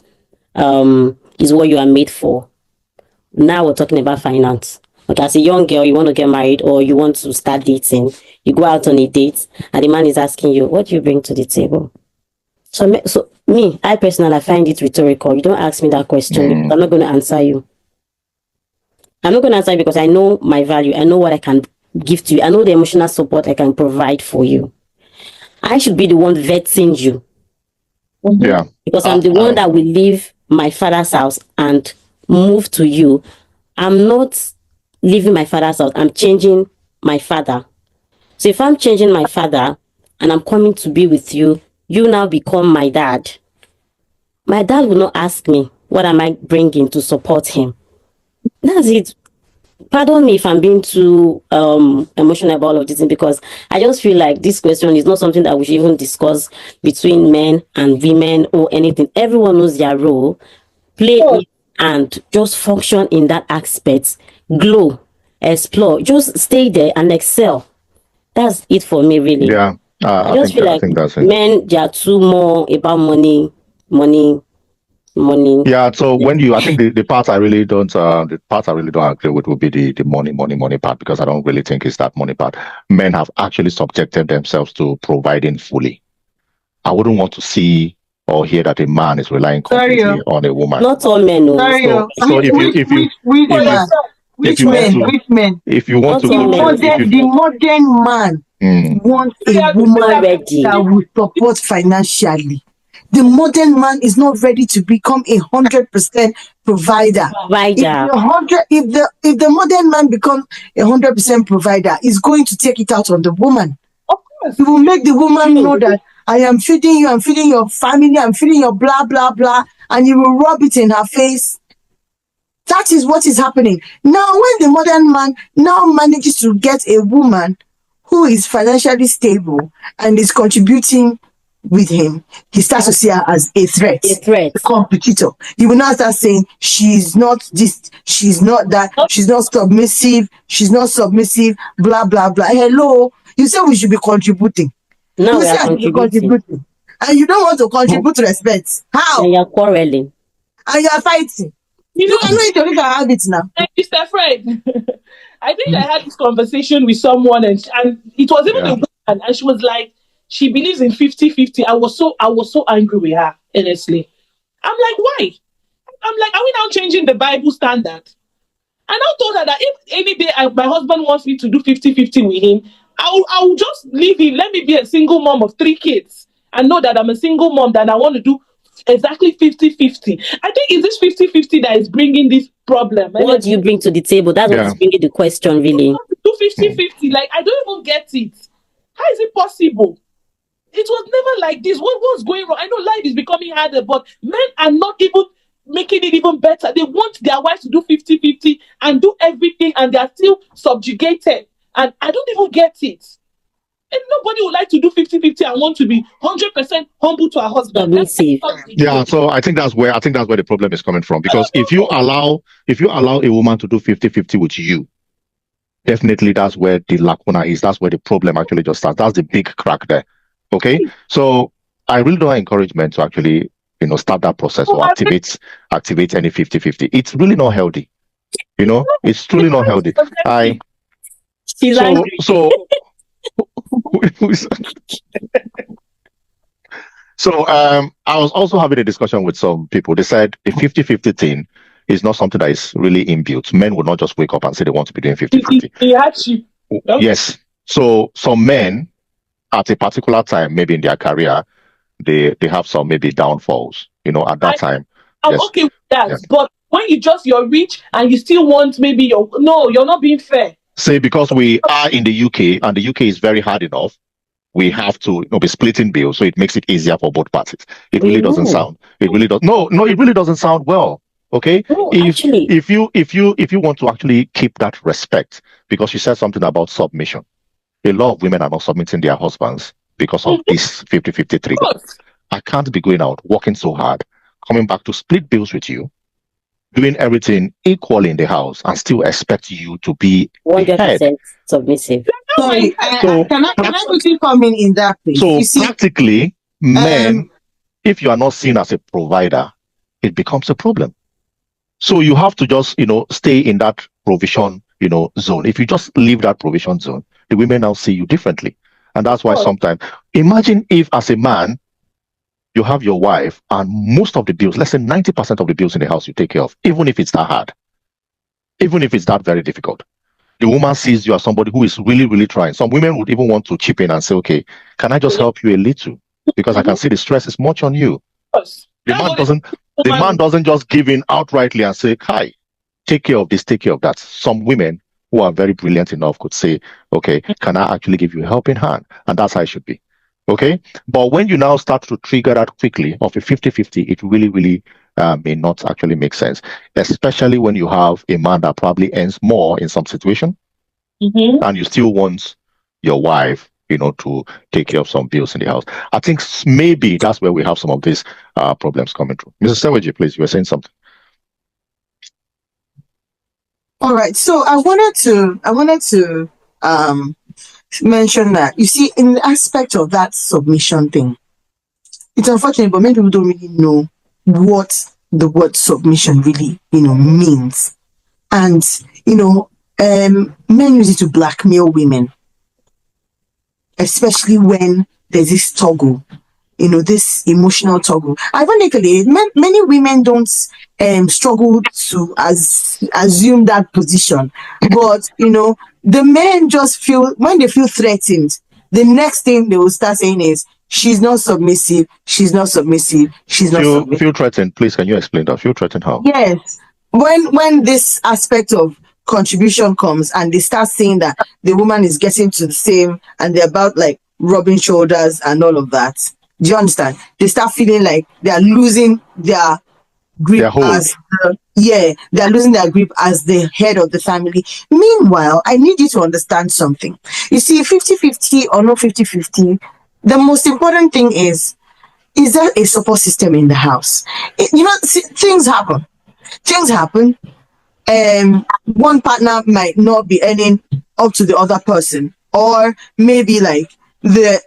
Is what you are made for. Now we're talking about finance. Okay, as a young girl, you want to get married or you want to start dating. You go out on a date and the man is asking you, what do you bring to the table? So me, I personally find it rhetorical. You don't ask me that question. I'm not going to answer you. I'm not going to answer you because I know my value. I know what I can give to you. I know the emotional support I can provide for you. I should be the one vetting you. Yeah. Because I'm the one that will leave my father's house and move to you. I'm not leaving my father's house. I'm changing my father. So if I'm changing my father and I'm coming to be with you, you now become my dad. My dad will not ask me, what am I bringing to support him? That's it. pardon me if I'm being too emotional about all of this thing, because I just feel like this question is not something that we should even discuss between men and women or anything. Everyone knows their role, play it, and just function in that aspect. Glow, explore, just stay there and excel. That's it for me, really. Yeah, I I just think feel I like think that's it. men, they are too more about money, money, money. Yeah, so when you, I think the part I really don't, the part I really don't agree with would be the money part, because I don't really think it's that money part. Men have actually subjected themselves to providing fully. I wouldn't want to see or hear that a man is relying Sorry, completely on a woman. Not all men, no. sorry, So if you which if you man, if which you want men, to, which men? if you want Not to all men. go, if you, The modern man wants They a are woman ready. that will support financially. The modern man is not ready to become 100% provider. Provider. If the modern man becomes 100% provider, he's going to take it out on the woman. Of course. He will make the woman know that I am feeding you, I'm feeding your family, I'm feeding your blah blah blah, and you will rub it in her face. That is what is happening. Now, when the modern man now manages to get a woman who is financially stable and is contributing with him, he starts to see her as a threat, A competitor. He will now start saying, she's not this, she's not that, she's not submissive, blah, blah, blah. Hello, you said we should be contributing. Now You we say are I should be contributing. And you don't want to contribute respect. How? And you're quarreling. And you are fighting. You You know, cannot eat your cake and have it now. Mr. Fred, I think I had this conversation with someone, and it was even a woman, and she was like, she believes in 50-50. I was so angry with her, honestly. I'm like, why? I'm like, are we now changing the Bible standard? And I told her that if any day my husband wants me to do 50-50 with him, I'll just leave him. Let me be a single mom of 3 kids and know that I'm a single mom, that I want to do exactly 50-50. I think it's this 50-50 that is bringing this problem. What do you bring to the table? That's what is bringing the question, really. Do 50-50. Like, I don't even get it. How is it possible? It was never like this. What's going wrong? I know life is becoming harder, but men are not even making it even better. They want their wives to do 50-50 and do everything, and they are still subjugated. And I don't even get it. And nobody would like to do 50-50 and want to be 100% humble to her husband. Submissive. Yeah, so I think that's where the problem is coming from. Because if you allow a woman to do 50-50 with you, definitely that's where the lacuna is. That's where the problem actually just starts. That's the big crack there. Okay, so I really don't encourage men to actually, start that process or activate any 50-50. It's really not healthy. It's truly not healthy. She's angry. So I was also having a discussion with some people. They said the 50-50 thing is not something that is really inbuilt. Men would not just wake up and say they want to be doing 50-50. Yes. So some men at a particular time, maybe in their career, they have some maybe downfalls, at that time. I'm okay with that. But when you're rich and you still want maybe you're not being fair. Say, because we are in the UK and the UK is very hard enough, we have to be splitting bills, so it makes it easier for both parties. It really doesn't sound. It really does. No, it really doesn't sound well. Okay. No, if you want to actually keep that respect, because you said something about submission, a lot of women are not submitting their husbands because of this 50-50 trigger. I can't be going out working so hard, coming back to split bills with you, doing everything equally in the house, and still expect you to be 100% submissive. Sorry, can I quickly come in that place? So practically, men, if you are not seen as a provider, it becomes a problem. So you have to just, stay in that provision, zone. If you just leave that provision zone, the women now see you differently. And that's why sometimes, imagine if as a man, you have your wife and most of the bills, less than 90% of the bills in the house you take care of, even if it's that hard, even if it's that very difficult. The woman sees you as somebody who is really, really trying. Some women would even want to chip in and say, okay, can I just help you a little? Because I can see the stress is much on you. The man doesn't just give in outrightly and say, hi, take care of this, take care of that. Some women who are very brilliant enough could say, okay, can I actually give you a helping hand? And that's how it should be. Okay. But when you now start to trigger that quickly of a 50-50, it really, really may not actually make sense, especially when you have a man that probably earns more in some situation, and you still want your wife, to take care of some bills in the house. I think maybe that's where we have some of these problems coming through. Mrs. Seweji, please, you were saying something. All right. So I wanted to mention that, you see, in the aspect of that submission thing, it's unfortunate, but many people don't really know what the word submission really, means. And, men use it to blackmail women, especially when there's this toggle, this emotional toggle. Ironically, many women don't struggle to assume that position, but the men just feel, when they feel threatened, the next thing they will start saying is, she's not submissive, she's not submissive, she's not submissive. Feel threatened, please, can you explain that? Feel threatened how? Yes. When this aspect of contribution comes and they start saying that the woman is getting to the same, and they're about like rubbing shoulders and all of that. Do you understand? They start feeling like they are losing their grip they're losing their grip as the head of the family. Meanwhile, I need you to understand something. You see, 50-50 or not 50-50, the most important thing is there a support system in the house? Things happen. One partner might not be earning up to the other person, or maybe like the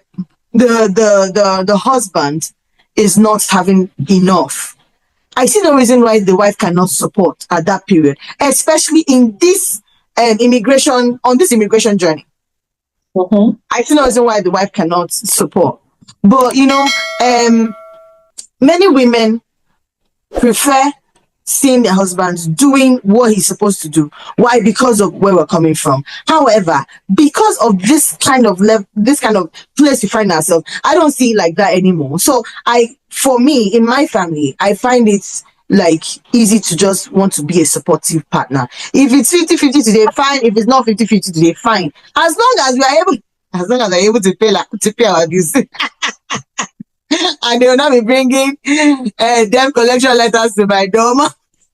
husband is not having enough. I see no reason why the wife cannot support at that period, especially in this immigration journey. I see no reason why the wife cannot support. But many women prefer seeing their husbands doing what he's supposed to do. Why? Because of where we're coming from. However, because of this kind of place we find ourselves, I don't see it like that anymore. So for me, in my family, I find it like easy to just want to be a supportive partner. If it's 50-50 today, fine. If it's not 50-50 today, fine. As long as I'm able to pay our bills. And they will not be bringing debt collection letters to my dorm.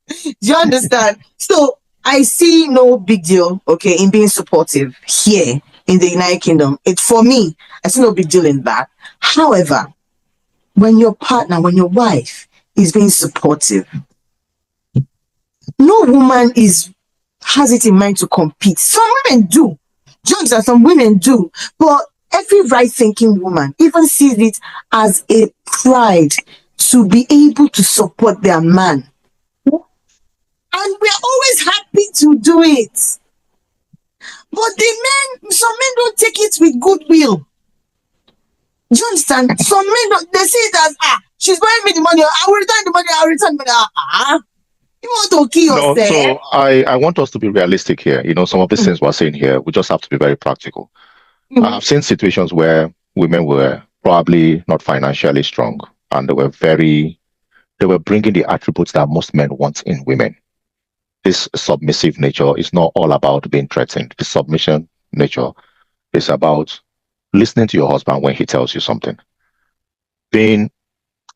Do you understand? So I see no big deal, in being supportive here in the United Kingdom. For me, I see no big deal in that. However, when your wife is being supportive, no woman has it in mind to compete. Some women do. Some women do. But every right-thinking woman even sees it as a pride to be able to support their man. And we're always happy to do it. But some men don't take it with goodwill. Do you understand? Some men they see it as, she's buying me the money, I will return the money, You want to kill yourself? No, so I want us to be realistic here. Some of these things we're saying here, we just have to be very practical. I've seen situations where women were probably not financially strong, and they were bringing the attributes that most men want in women. This submissive nature is not all about being threatened. The submission nature is about listening to your husband when he tells you something, being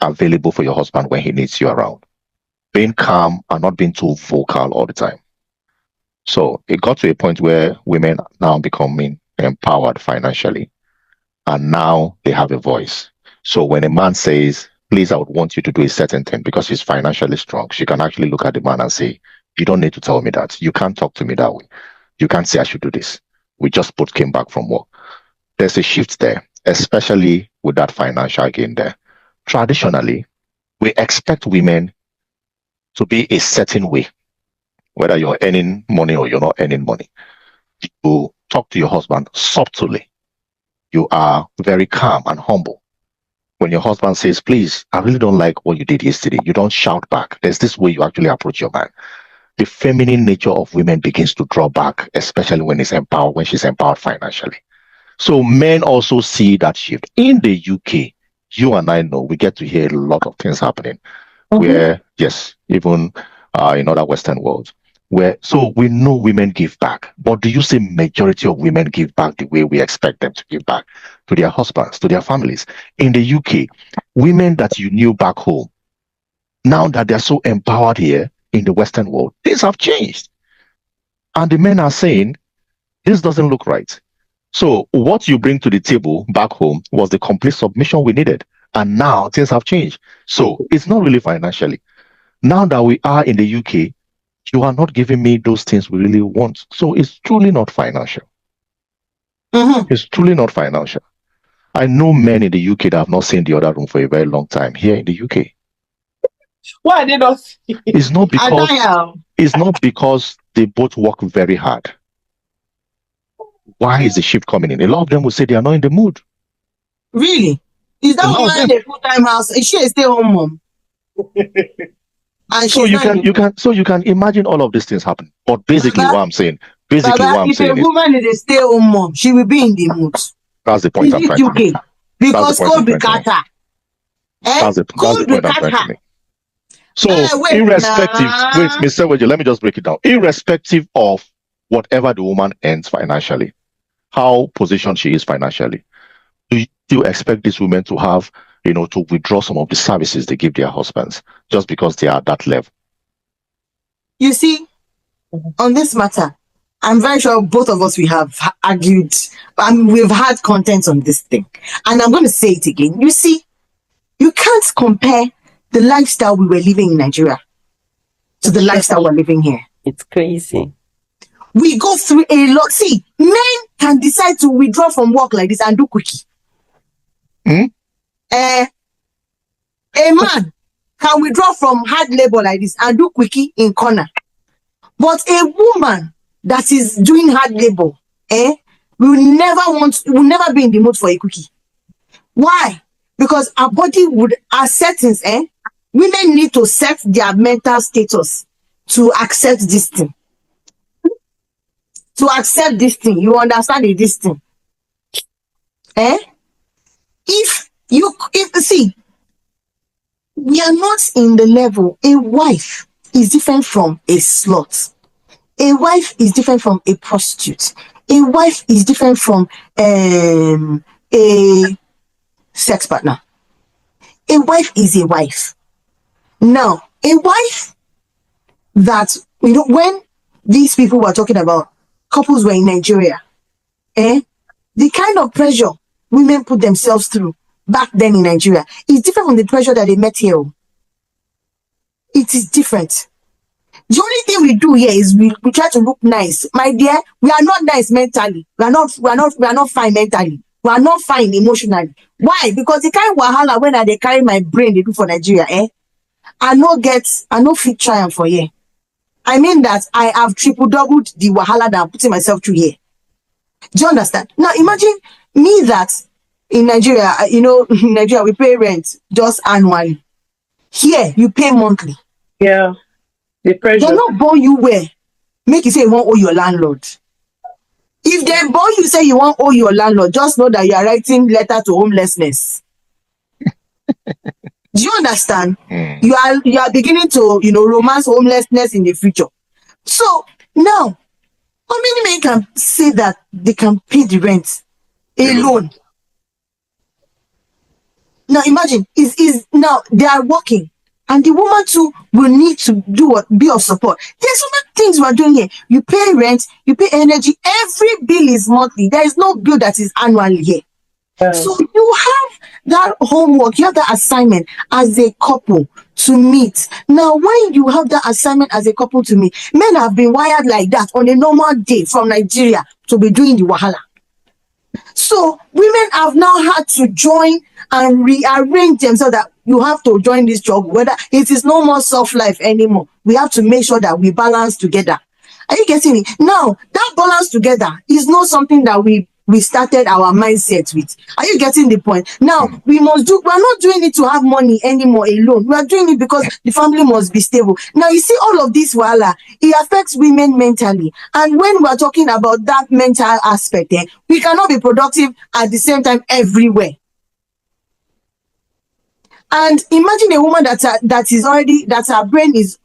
available for your husband when he needs you around, being calm and not being too vocal all the time. So it got to a point where women are now becoming empowered financially, and now they have a voice. So when a man says, please, I would want you to do a certain thing because he's financially strong, she can actually look at the man and say, you don't need to tell me that. You can't talk to me that way. You can't say I should do this. We just both came back from work. There's a shift there, especially with that financial gain there. Traditionally, we expect women to be a certain way, whether you're earning money or you're not earning money. You talk to your husband subtly. You are very calm and humble. When your husband says, please, I really don't like what you did yesterday, you don't shout back. There's this way you actually approach your man. The feminine nature of women begins to draw back, especially when she's empowered financially. So men also see that shift. In the UK, you and I know we get to hear a lot of things happening where, yes, even in other Western worlds, so we know women give back. But do you see majority of women give back the way we expect them to give back to their husbands, to their families? In the UK, women that you knew back home, now that they're so empowered here in the Western world, things have changed. And the men are saying, this doesn't look right. So what you bring to the table back home was the complete submission we needed. And now things have changed. So it's not really financially. Now that we are in the UK, you are not giving me those things we really want. So it's truly not financial. It's truly not financial. I know men in the UK that have not seen the other room for a very long time here in the UK. Why are they not? It's not because they both work very hard. Why is the shift coming in? A lot of them will say they are not in the mood. Really? Is that woman in a full-time house? Is she a stay-home mom? And so you can imagine all of these things happen. But basically, what I'm saying, if a woman is a stay-home mom, she will be in the mood. That's the point I'm trying to make. Because cold be kata. That's the point I'm trying to make. So irrespective, wait, Mr. Weji, let me just break it down. Irrespective of whatever the woman earns financially, how positioned she is financially, do you expect these women to have, to withdraw some of the services they give their husbands just because they are at that level? You see, on this matter, I'm very sure both of us, we have argued, and we've had content on this thing. And I'm going to say it again. You see, you can't compare the lifestyle we were living in Nigeria to the lifestyle we're living here. It's crazy. We go through a lot. See, men can decide to withdraw from work like this and do quickie. A man can withdraw from hard labor like this and do quickie in corner. But a woman that is doing hard labor, will never be in the mood for a quickie. Why? Because our body our settings, women need to set their mental status to accept this thing. To accept this thing. You understand this thing? See, we are not in the level. A wife is different from a slut. A wife is different from a prostitute. A wife is different from a sex partner. A wife is a wife. Now, a wife that, when these people were talking about couples were in Nigeria, the kind of pressure women put themselves through back then in Nigeria is different from the pressure that they met here. It is different. The only thing we do here is we try to look nice. My dear, we are not nice mentally. We are not fine mentally. We are not fine emotionally. Why? Because the kind of wahala when they carry my brain they do for Nigeria, I no fit try for here. I mean that I have triple-doubled the wahala that I'm putting myself through here. Do you understand? Now imagine me that in Nigeria, in Nigeria we pay rent just annually. Here you pay monthly. Yeah. The pressure. They're not born you where. Make you say you won't owe your landlord. If they born you say you won't owe your landlord, just know that you are writing letter to homelessness. Do you understand? You are beginning to romance homelessness in the future. So now, how many men can say that they can pay the rent alone? Now imagine now they are working. And the woman too will need to be of support. There's so many things we're doing here. You pay rent, you pay energy. Every bill is monthly. There is no bill that is annually here. So you have that homework, you have that assignment as a couple to meet. Now, when you have that assignment as a couple to meet, men have been wired like that on a normal day from Nigeria to be doing the wahala. So women have now had to join and rearrange themselves that you have to join this job, whether it is no more soft life anymore. We have to make sure that we balance together. Are you getting it? Now, that balance together is not something that we started our mindset with. Are you getting the point? Now, we're not doing it to have money anymore alone. We are doing it because the family must be stable. Now, you see all of this, it affects women mentally. And when we're talking about that mental aspect, we cannot be productive at the same time everywhere. And imagine a woman that her brain is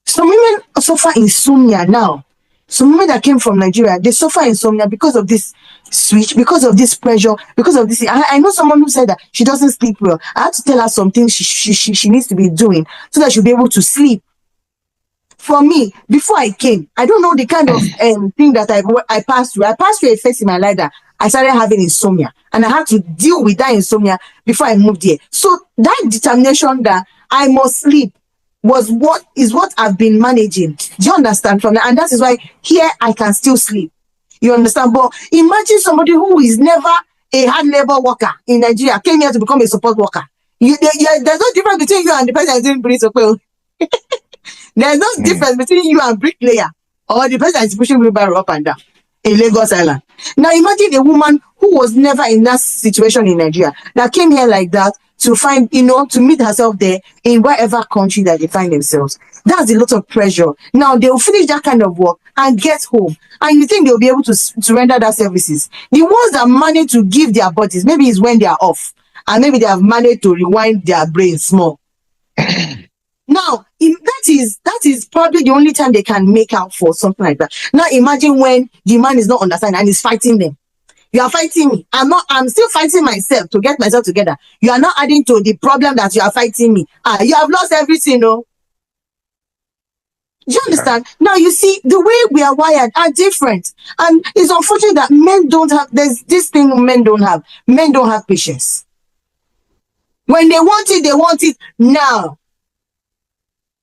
some women suffer insomnia now. Some women that came from Nigeria, they suffer insomnia because of this switch, because of this pressure, because of this. I know someone who said that she doesn't sleep well. I had to tell her something she needs to be doing so that she'll be able to sleep. For me, before I came, I don't know the kind of thing that I passed through. I passed through a phase in my life that I started having insomnia, and I had to deal with that insomnia before I moved here. So that determination that I must sleep was what I've been managing. Do you understand from that? And that is why here I can still sleep. You understand? But imagine somebody who is never a hard labor worker in Nigeria came here to become a support worker. There's no difference between you and the person doing police support. There's no difference between you and bricklayer or the person that is pushing wheelbarrow up and down in Lagos Island. Now imagine a woman who was never in that situation in Nigeria that came here like that to find, to meet herself there in whatever country that they find themselves. That's a lot of pressure. Now they will finish that kind of work and get home, and you think they'll be able to render that services. The ones that manage to give their bodies, maybe it's when they are off, and maybe they have managed to rewind their brain small. Now, that is probably the only time they can make out for something like that. Now, imagine when the man is not understanding and is fighting them. You are fighting me. I'm still fighting myself to get myself together. You are not adding to the problem that you are fighting me. You have lost everything, no? Do you understand? Now, you see, the way we are wired are different. And it's unfortunate that men don't have, there's this thing men don't have. Men don't have patience. When they want it now.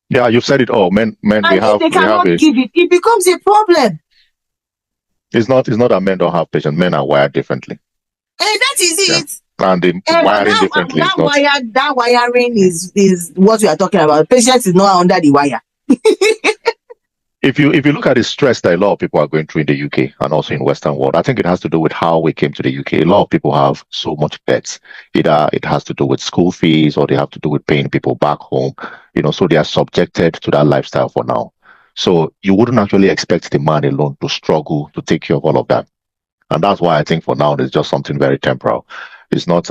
Yeah, you said it all. Men, and if they cannot give it, it becomes a problem. It's not that men don't have patience. Men are wired differently. And that is it. And the wiring differently. That wiring is what we are talking about. Patience is not under the wire. If you look at the stress that a lot of people are going through in the UK and also in Western world, I think it has to do with how we came to the UK. A lot of people have so much debts. Either it has to do with school fees or they have to do with paying people back home. So they are subjected to that lifestyle for now. So you wouldn't actually expect the man alone to struggle to take care of all of that. And that's why I think for now it's just something very temporal. It's not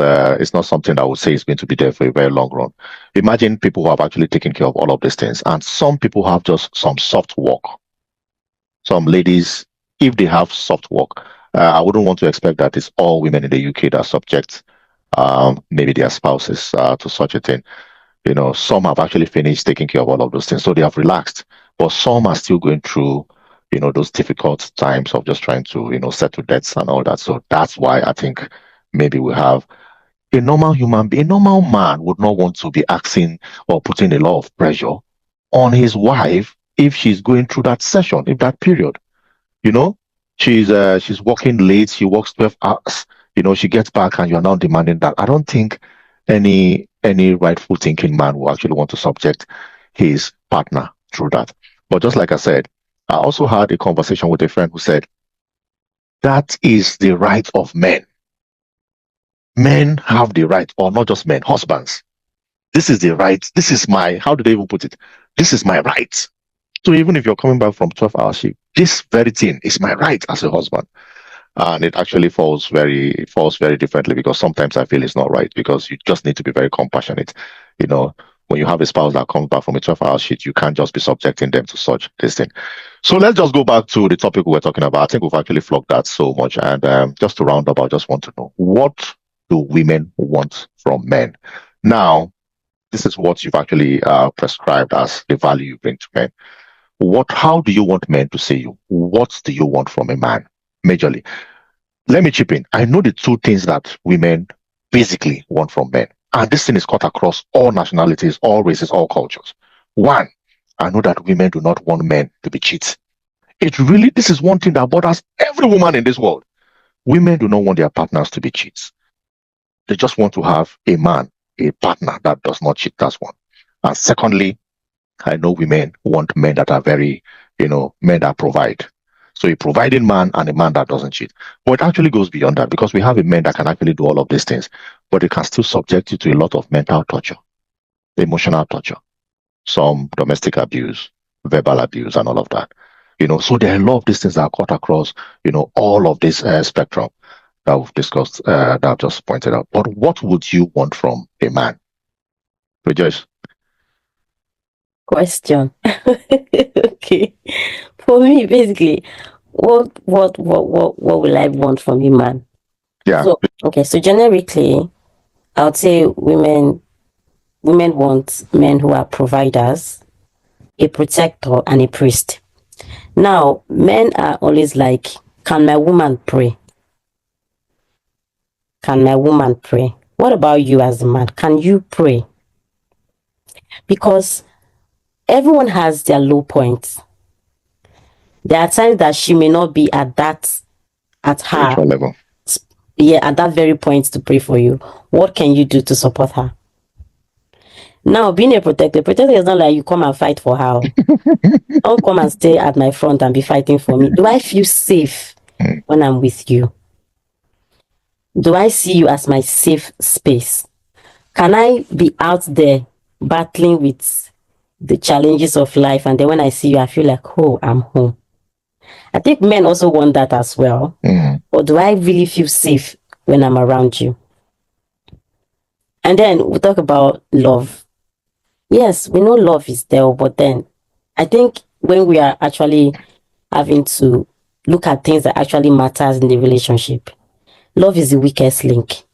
something I would say is going to be there for a very long run. Imagine people who have actually taken care of all of these things, and some people have just some soft work. Some ladies, if they have soft work, I wouldn't want to expect that it's all women in the UK that subject maybe their spouses to such a thing. Some have actually finished taking care of all of those things, so they have relaxed. But some are still going through, those difficult times of just trying to, settle debts and all that. So that's why I think maybe we have a normal human being, a normal man would not want to be asking or putting a lot of pressure on his wife if she's going through that session, if that period. She's working late, she works 12 hours, she gets back and you're now demanding that. I don't think any rightful thinking man will actually want to subject his partner through that. But just like I said, I also had a conversation with a friend who said, that is the right of men. Men have the right, or not just men, husbands. This is the right. This is my, how do they even put it? This is my right. So even if you're coming back from 12-hour shift, this very thing is my right as a husband. And it actually falls very differently, because sometimes I feel it's not right, because you just need to be very compassionate. When you have a spouse that comes back from a 12-hour shift, you can't just be subjecting them to such this thing. So let's just go back to the topic we were talking about. I think we've actually flogged that so much. And just to round up, I just want to know, what do women want from men? Now, this is what you've actually prescribed as the value you bring to men. How do you want men to see you? What do you want from a man, majorly? Let me chip in. I know the two things that women basically want from men. And this thing is cut across all nationalities, all races, all cultures. One, I know that women do not want men to be cheats. This is one thing that bothers every woman in this world. Women do not want their partners to be cheats. They just want to have a man, a partner that does not cheat. That's one. And secondly, I know women want men that are very, men that provide. So a providing man and a man that doesn't cheat. But it actually goes beyond that, because we have a man that can actually do all of these things, but it can still subject you to a lot of mental torture, emotional torture, some domestic abuse, verbal abuse, and all of that. So there are a lot of these things that are cut across, all of this spectrum that we've discussed, that I've just pointed out. But what would you want from a man? Rejoice. Question. Okay. For me, basically, what will I want from a man? Yeah. So okay, so generically, I would say women want men who are providers, a protector, and a priest. Now, men are always like, can my woman pray? Can my woman pray? What about you as a man? Can you pray? Because everyone has their low points. There are times that she may not be at her Spiritual level. yeah, at that very point to pray for you. What can you do to support her? Now, being a protector is not like you come and fight for her. Don't come and stay at my front and be fighting for me. Do I feel safe when I'm with you? Do I see you as my safe space? Can I be out there battling with the challenges of life, and then when I see you, I feel like, oh, I'm home? I think men also want that as well. Or do I really feel safe when I'm around you? And then we talk about love. Yes, we know love is there, but then I think when we are actually having to look at things that actually matters in the relationship, love is the weakest link.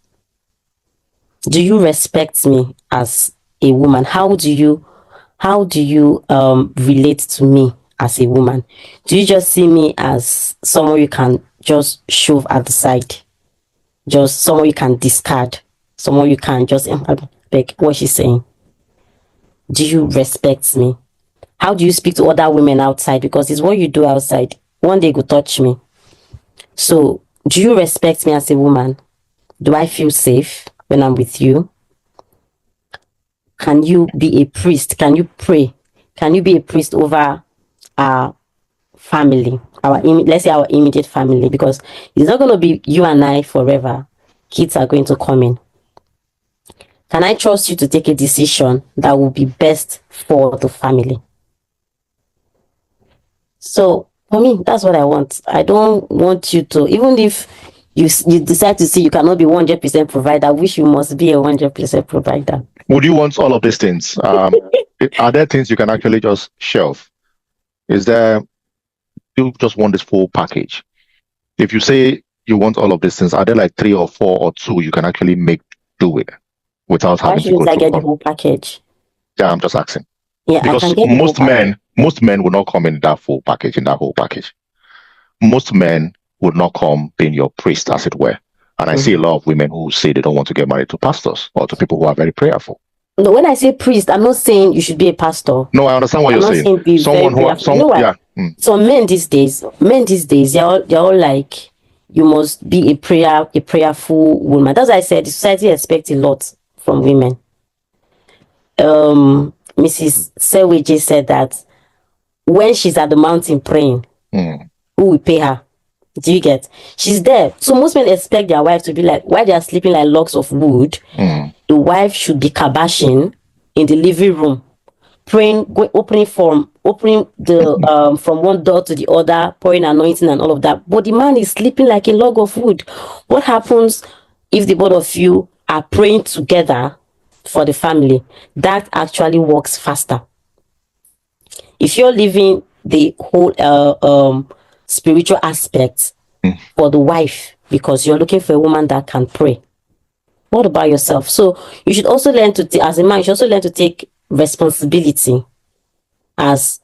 Do you respect me as a woman? How do you relate to me as a woman? Do you just see me as someone you can just shove at the side, just someone you can discard, someone you can just like what she's saying? Do you respect me? How do you speak to other women outside? Because it's what you do outside. One day you go touch me. So do you respect me as a woman? Do I feel safe when I'm with you? Can you be a priest? Can you pray? Can you be a priest over our family, let's say our immediate family? Because it's not going to be you and I forever. Kids are going to come in. Can I trust you to take a decision that will be best for the family? So for me, that's what I want. I don't want you to, even if you decide to say you cannot be 100% provider, I wish you must be a 100% provider. Would you want all of these things? Are there things you can actually just shelve? Is there, you just want this full package? If you say you want all of these things, are there like 3 or 4 or 2 you can actually make do it without Why having to shouldn't go I through? get the whole package? Yeah, I'm just asking. Yeah, I Because can get the whole package. most men would not come in that full package, in that whole package. Most men would not come being your priest, as it were. And I see a lot of women who say they don't want to get married to pastors or to people who are very prayerful. No, when I say priest, I'm not saying you should be a pastor. No, I understand what I'm you're not saying. be Someone very who, prayerful. You know what? yeah. So men these days, they're all like, you must be a prayerful woman. That's why I said the society expects a lot from women. Mrs. Seweje said that when she's at the mountain praying, who will pay her? Do you get? She's there. So most men expect their wife to be like, while they are sleeping like logs of wood, the wife should be kabashing in the living room, praying, opening the from one door to the other, pouring anointing and all of that. But the man is sleeping like a log of wood. What happens if the both of you are praying together for the family? That actually works faster. If you're leaving the whole spiritual aspect for the wife because you're looking for a woman that can pray, what about yourself? So you should also learn to, as a man, you should also learn to take responsibility. As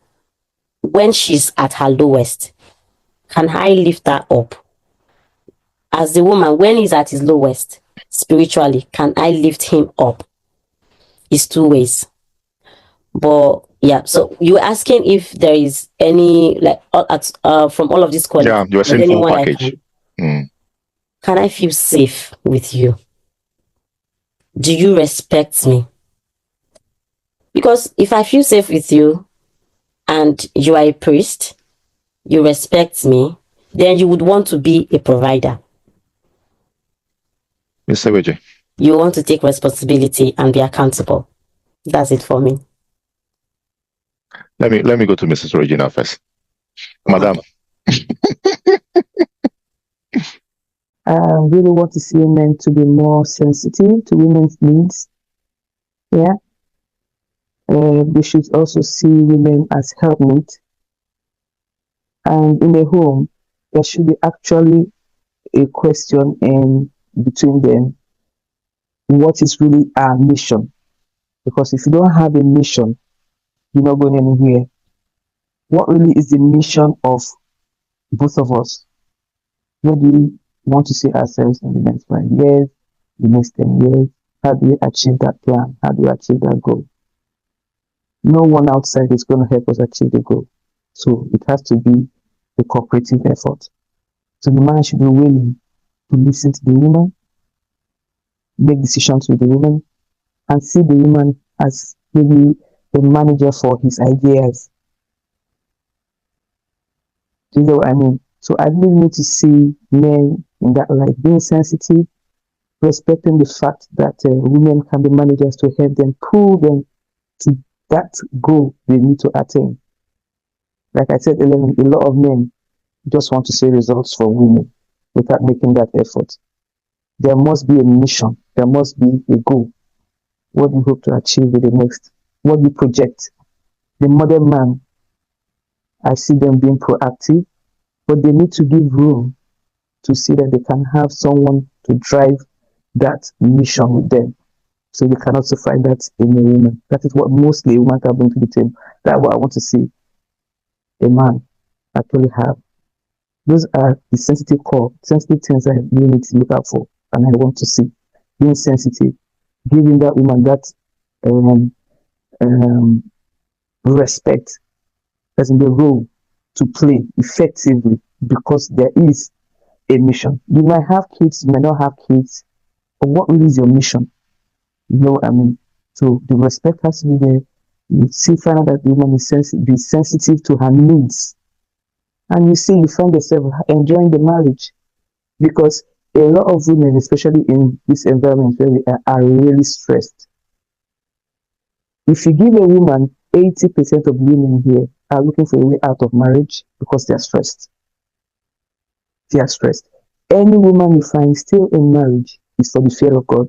when she's at her lowest, can I lift her up? As the woman, when he's at his lowest spiritually, can I lift him up? It's two ways. But yeah, so you were asking if there is any, like, from all of these qualities, Yeah, you were saying full package. Can I feel safe with you? Do you respect me? Because if I feel safe with you and you are a priest, you respect me, then you would want to be a provider. Mr. Weje. You want to take responsibility and be accountable. That's it for me. Let me go to Mrs. Regina first. Madam. I really want to see men to be more sensitive to women's needs. Yeah. They should also see women as helpmates. And in a home, there should be actually a question in between them. What is really our mission? Because if you don't have a mission, you're not going anywhere. What really is the mission of both of us? Where do we want to see ourselves in the next 5 years, the next 10 years? How do we achieve that plan? How do we achieve that goal? No one outside is going to help us achieve the goal. So it has to be a cooperative effort. So the man should be willing to listen to the woman, make decisions with the woman, and see the woman as maybe a manager for his ideas. Do you know what I mean? So I really need to see men in that light, being sensitive, respecting the fact that women can be managers to help them pull them to that goal they need to attain. Like I said earlier, a lot of men just want to see results for women without making that effort. There must be a mission. There must be a goal. What do you hope to achieve with the next? What do you project? The modern man, I see them being proactive, but they need to give room to see that they can have someone to drive that mission with them. So they can also find that in a woman. That is what mostly a woman can bring to the table. That's what I want to see a man actually have. Those are the sensitive things that you need to look out for, and I want to see. Being sensitive, giving that woman that respect, as in the role to play effectively, because there is a mission. You might have kids, you might not have kids, but what really is your mission? You know what I mean? So the respect has to be there. You see, find out that the woman is sensitive to her needs. And you see, you find yourself enjoying the marriage, because a lot of women, especially in this environment where we are really stressed. If you give a woman, 80% of women here are looking for a way out of marriage because they are stressed. They are stressed. Any woman you find still in marriage is for the fear of God.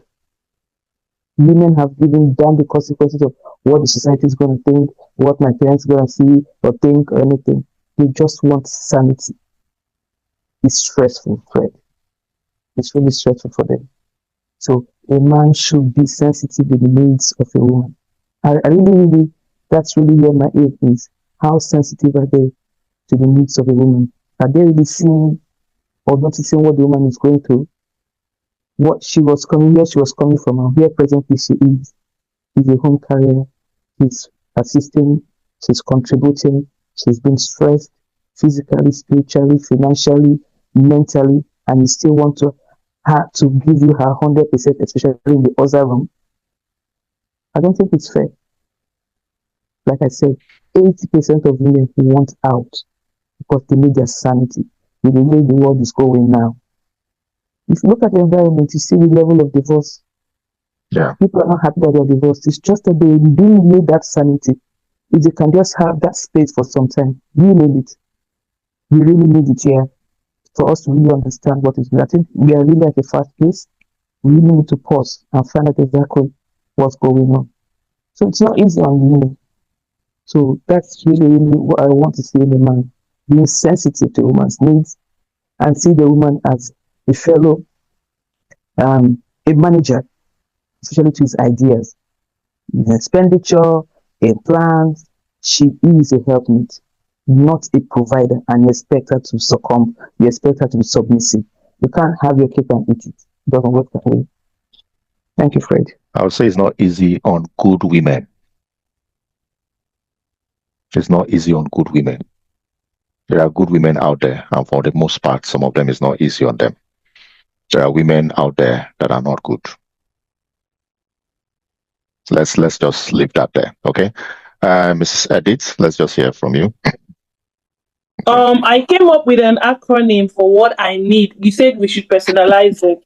Women have given down the consequences of what the society is going to think, what my parents are going to see or think or anything. They just want sanity. It's stressful, Fred. It's really stressful for them. So a man should be sensitive to the needs of a woman. I really, that's really where my aim is. How sensitive are they to the needs of a woman? Are they really seeing or noticing what the woman is going through? What she was coming, where she was coming from, and where presently she is. She's a home carrier. She's assisting. She's contributing. She's been stressed physically, spiritually, financially, mentally, and you still want to her to give you her 100%, especially in the other room. I don't think it's fair. Like I said, 80% of women want out because they need their sanity with the way the world is going now. If you look at the environment, you see the level of divorce. Yeah. People are not happy that they're divorced. It's just that they do need that sanity. If they can just have that space for some time, we need it. We really need it here for us to really understand what is. I think we are really at a fast pace. We really need to pause and find out exactly what's going on. So it's not easy on women. So that's really what I want to see in a man. Being sensitive to a woman's needs and see the woman as a fellow, a manager, especially to his ideas. In expenditure, in plans, she is a helpmate, not a provider, and you expect her to succumb, you expect her to be submissive. You can't have your cake and eat it. It doesn't work that way. Thank you, Fred. I would say it's not easy on good women. It's not easy on good women. There are good women out there, and for the most part, some of them is not easy on them. There are women out there that are not good. So let's just leave that there, okay? Mrs. Edith, let's just hear from you. I came up with an acronym for what I need. You said we should personalize it.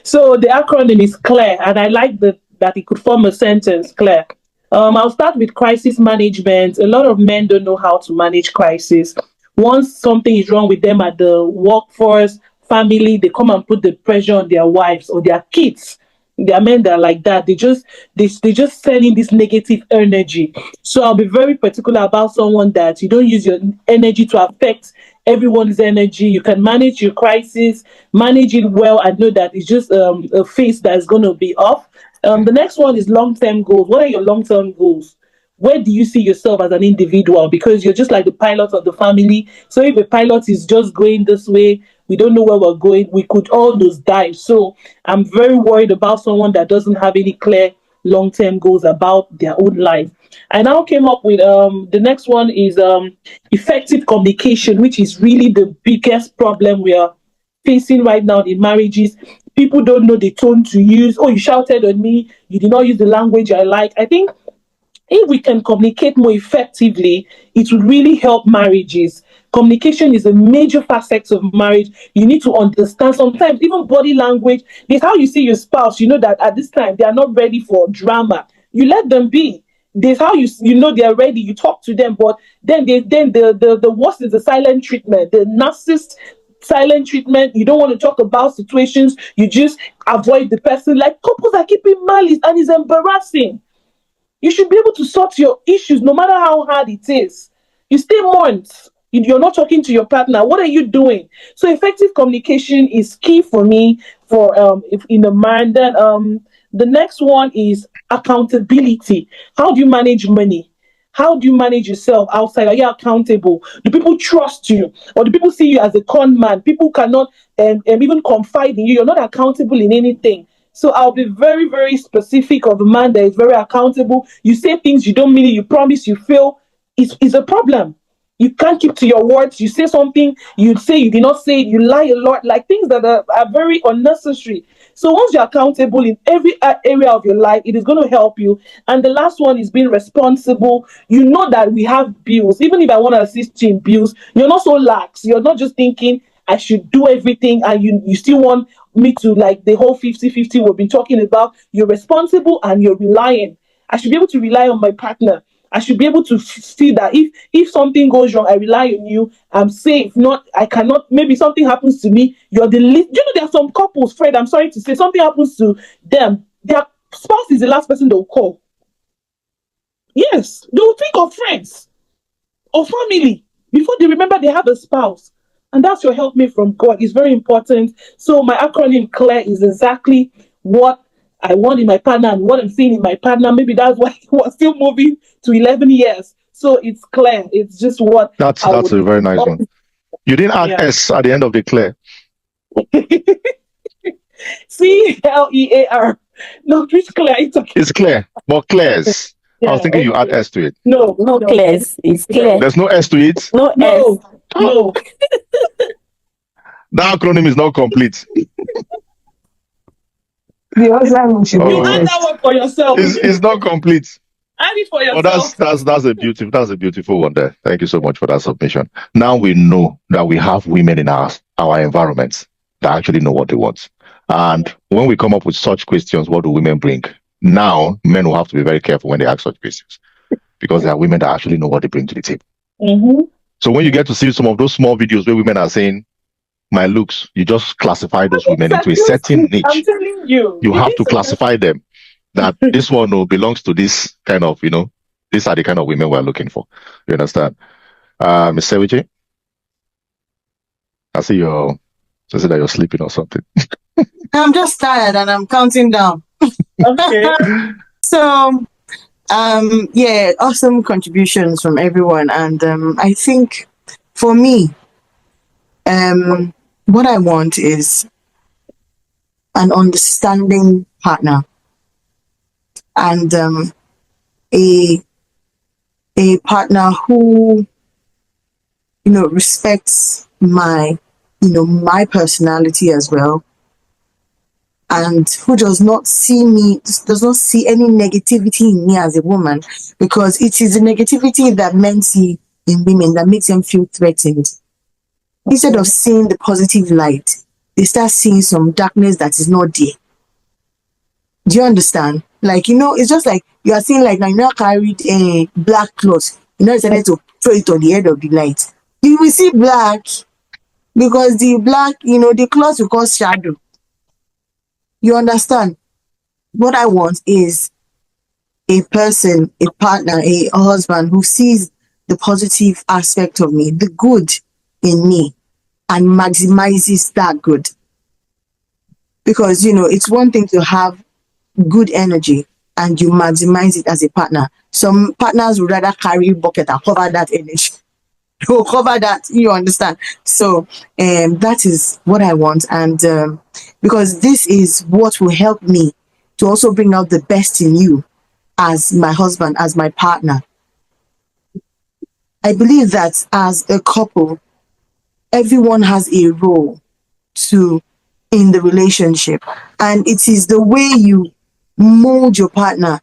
So the acronym is CLARE, and I like that it could form a sentence, CLARE. I'll start with crisis management. A lot of men don't know how to manage crisis. Once something is wrong with them at the workforce, family, they come and put the pressure on their wives or their kids There are men that are like that. They just send in this negative energy. So I'll be very particular about someone that you don't use your energy to affect everyone's energy. You can manage your crisis, manage it well, and know that it's just a phase that is going to be off. The next one is long-term goals. What are your long-term goals? Where do you see yourself as an individual? Because you're just like the pilot of the family. So if a pilot is just going this way, we don't know where we're going, we could all those dive. So I'm very worried about someone that doesn't have any clear long-term goals about their own life. I now came up with the next one is effective communication, which is really the biggest problem we are facing right now in marriages. People don't know the tone to use. Oh, you shouted on me, you did not use the language I like. I think if we can communicate more effectively, it would really help marriages. Communication is a major facet of marriage. You need to understand sometimes even body language. It's how you see your spouse. You know that at this time they are not ready for drama. You let them be. There's how you know they are ready. You talk to them, but then the worst is the silent treatment, the narcissist silent treatment. You don't want to talk about situations. You just avoid the person. Like couples are keeping malice, and it's embarrassing. You should be able to sort your issues no matter how hard it is. You stay months, you're not talking to your partner. What are you doing? So effective communication is key for me for if in a man. Then the next one is accountability. How do you manage money? How do you manage yourself outside? Are you accountable? Do people trust you? Or do people see you as a con man? People cannot even confide in you. You're not accountable in anything. So I'll be very, very specific of a man that is very accountable. You say things you don't mean it, you promise, you fail. It's a problem. You can't keep to your words. You say something, you say you did not say it, you lie a lot, like things that are very unnecessary. So once you're accountable in every area of your life, it is going to help you. And the last one is being responsible. You know that we have bills. Even if I want to assist you in bills, you're not so lax. You're not just thinking, I should do everything, and you still want me to, like the whole 50-50 we've been talking about. You're responsible and you're reliant. I should be able to rely on my partner. I should be able to see that if something goes wrong, I rely on you. I'm safe. Not, I cannot. Maybe something happens to me. You're the least. You know, there are some couples, Fred. I'm sorry to say, something happens to them. Their spouse is the last person they'll call. Yes, they will think of friends or family before they remember they have a spouse. And that's your helpmate from God. It's very important. So my acronym CLARE is exactly what I want in my partner and what I'm seeing in my partner. Maybe that's why we're still moving to 11 years. So it's CLARE. It's just what That's a very nice one. You didn't add S at the end of the CLARE. CLEAR. No, which CLARE are you talking? It's clear, but CLARES. I was thinking you add S to it. No, CLARES. It's clear. There's no S to it. No S. No. That acronym is not complete. The other should be You add that one for yourself. It's not complete. Add it for Oh, yourself. that's a beautiful one there. Thank you so much for that submission. Now we know that we have women in our environments that actually know what they want. And when we come up with such questions, what do women bring? Now, men will have to be very careful when they ask such questions because there are women that actually know what they bring to the table. Mm-hmm. So when you get to see some of those small videos where women are saying, my looks, you just classify those women into a certain niche. I'm telling you. You have to classify them that this one belongs to this kind of, these are the kind of women we're looking for. You understand? Ms. Sewiche? I see that you're sleeping or something. I'm just tired and I'm counting down. Okay. So, yeah, awesome contributions from everyone. And I think for me, what I want is an understanding partner and a partner who, respects my personality as well, and who does not see any negativity in me as a woman, because it is the negativity that men see in women that makes them feel threatened. Instead of seeing the positive light, they start seeing some darkness that is not there. Do you understand? Like, it's just like you are seeing, like, now carried a black cloth, decided to throw it on the head of the light. You will see black because the black, the cloth will cause shadow. You understand? what I want is a person, a partner, a husband who sees the positive aspect of me, the good in me, and maximizes that good. Because, it's one thing to have good energy and you maximize it as a partner. Some partners would rather carry bucket and cover that energy. To cover that, you understand. So that is what I want, and because this is what will help me to also bring out the best in you as my husband, as my partner. I believe that as a couple, everyone has a role in the relationship, and it is the way you mold your partner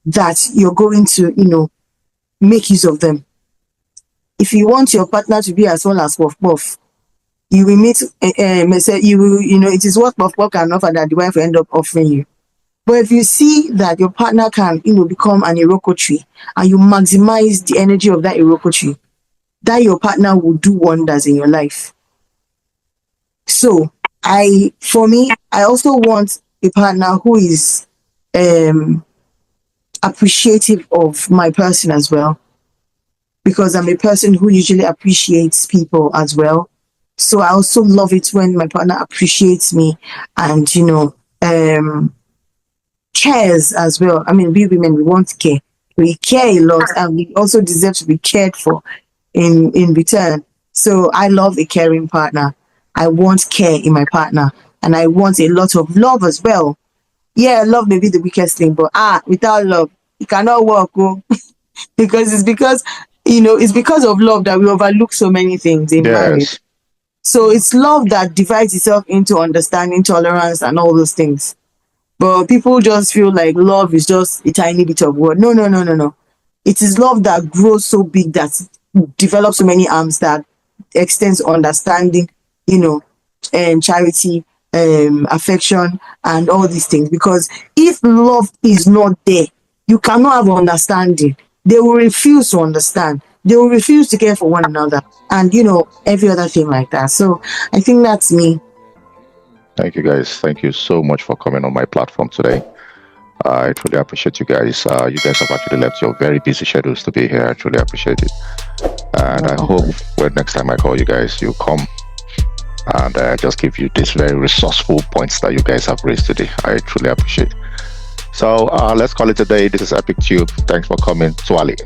that you're going to make use of them. If you want your partner to be as well as Puff Puff, you will meet, it is what Puff Puff can offer that the wife will end up offering you. But if you see that your partner can, become an Iroko tree, and you maximize the energy of that Iroko tree, that your partner will do wonders in your life. So, for me, I also want a partner who is appreciative of my person as well, because I'm a person who usually appreciates people as well. So I also love it when my partner appreciates me and, cares as well. I mean, we women, we want care. We care a lot, and we also deserve to be cared for in return. So I love a caring partner. I want care in my partner, and I want a lot of love as well. Yeah, love may be the weakest thing, but without love, it cannot work. Because it's because of love that we overlook so many things in marriage. So it's love that divides itself into understanding, tolerance, and all those things. But people just feel like love is just a tiny bit of word. No. It is love that grows so big that develops so many arms that extends understanding, and charity, affection, and all these things. Because if love is not there, you cannot have understanding. They will refuse to understand. They will refuse to care for one another, and every other thing like that. So I think that's me. Thank you, guys. Thank you so much for coming on my platform today. I truly appreciate you guys. You guys have actually left your very busy schedules to be here. I truly appreciate it. And I hope when next time I call you guys, you come and just give you these very resourceful points that you guys have raised today. I truly appreciate it. So let's call it a day. This is Epic Tube. Thanks for coming. Swali.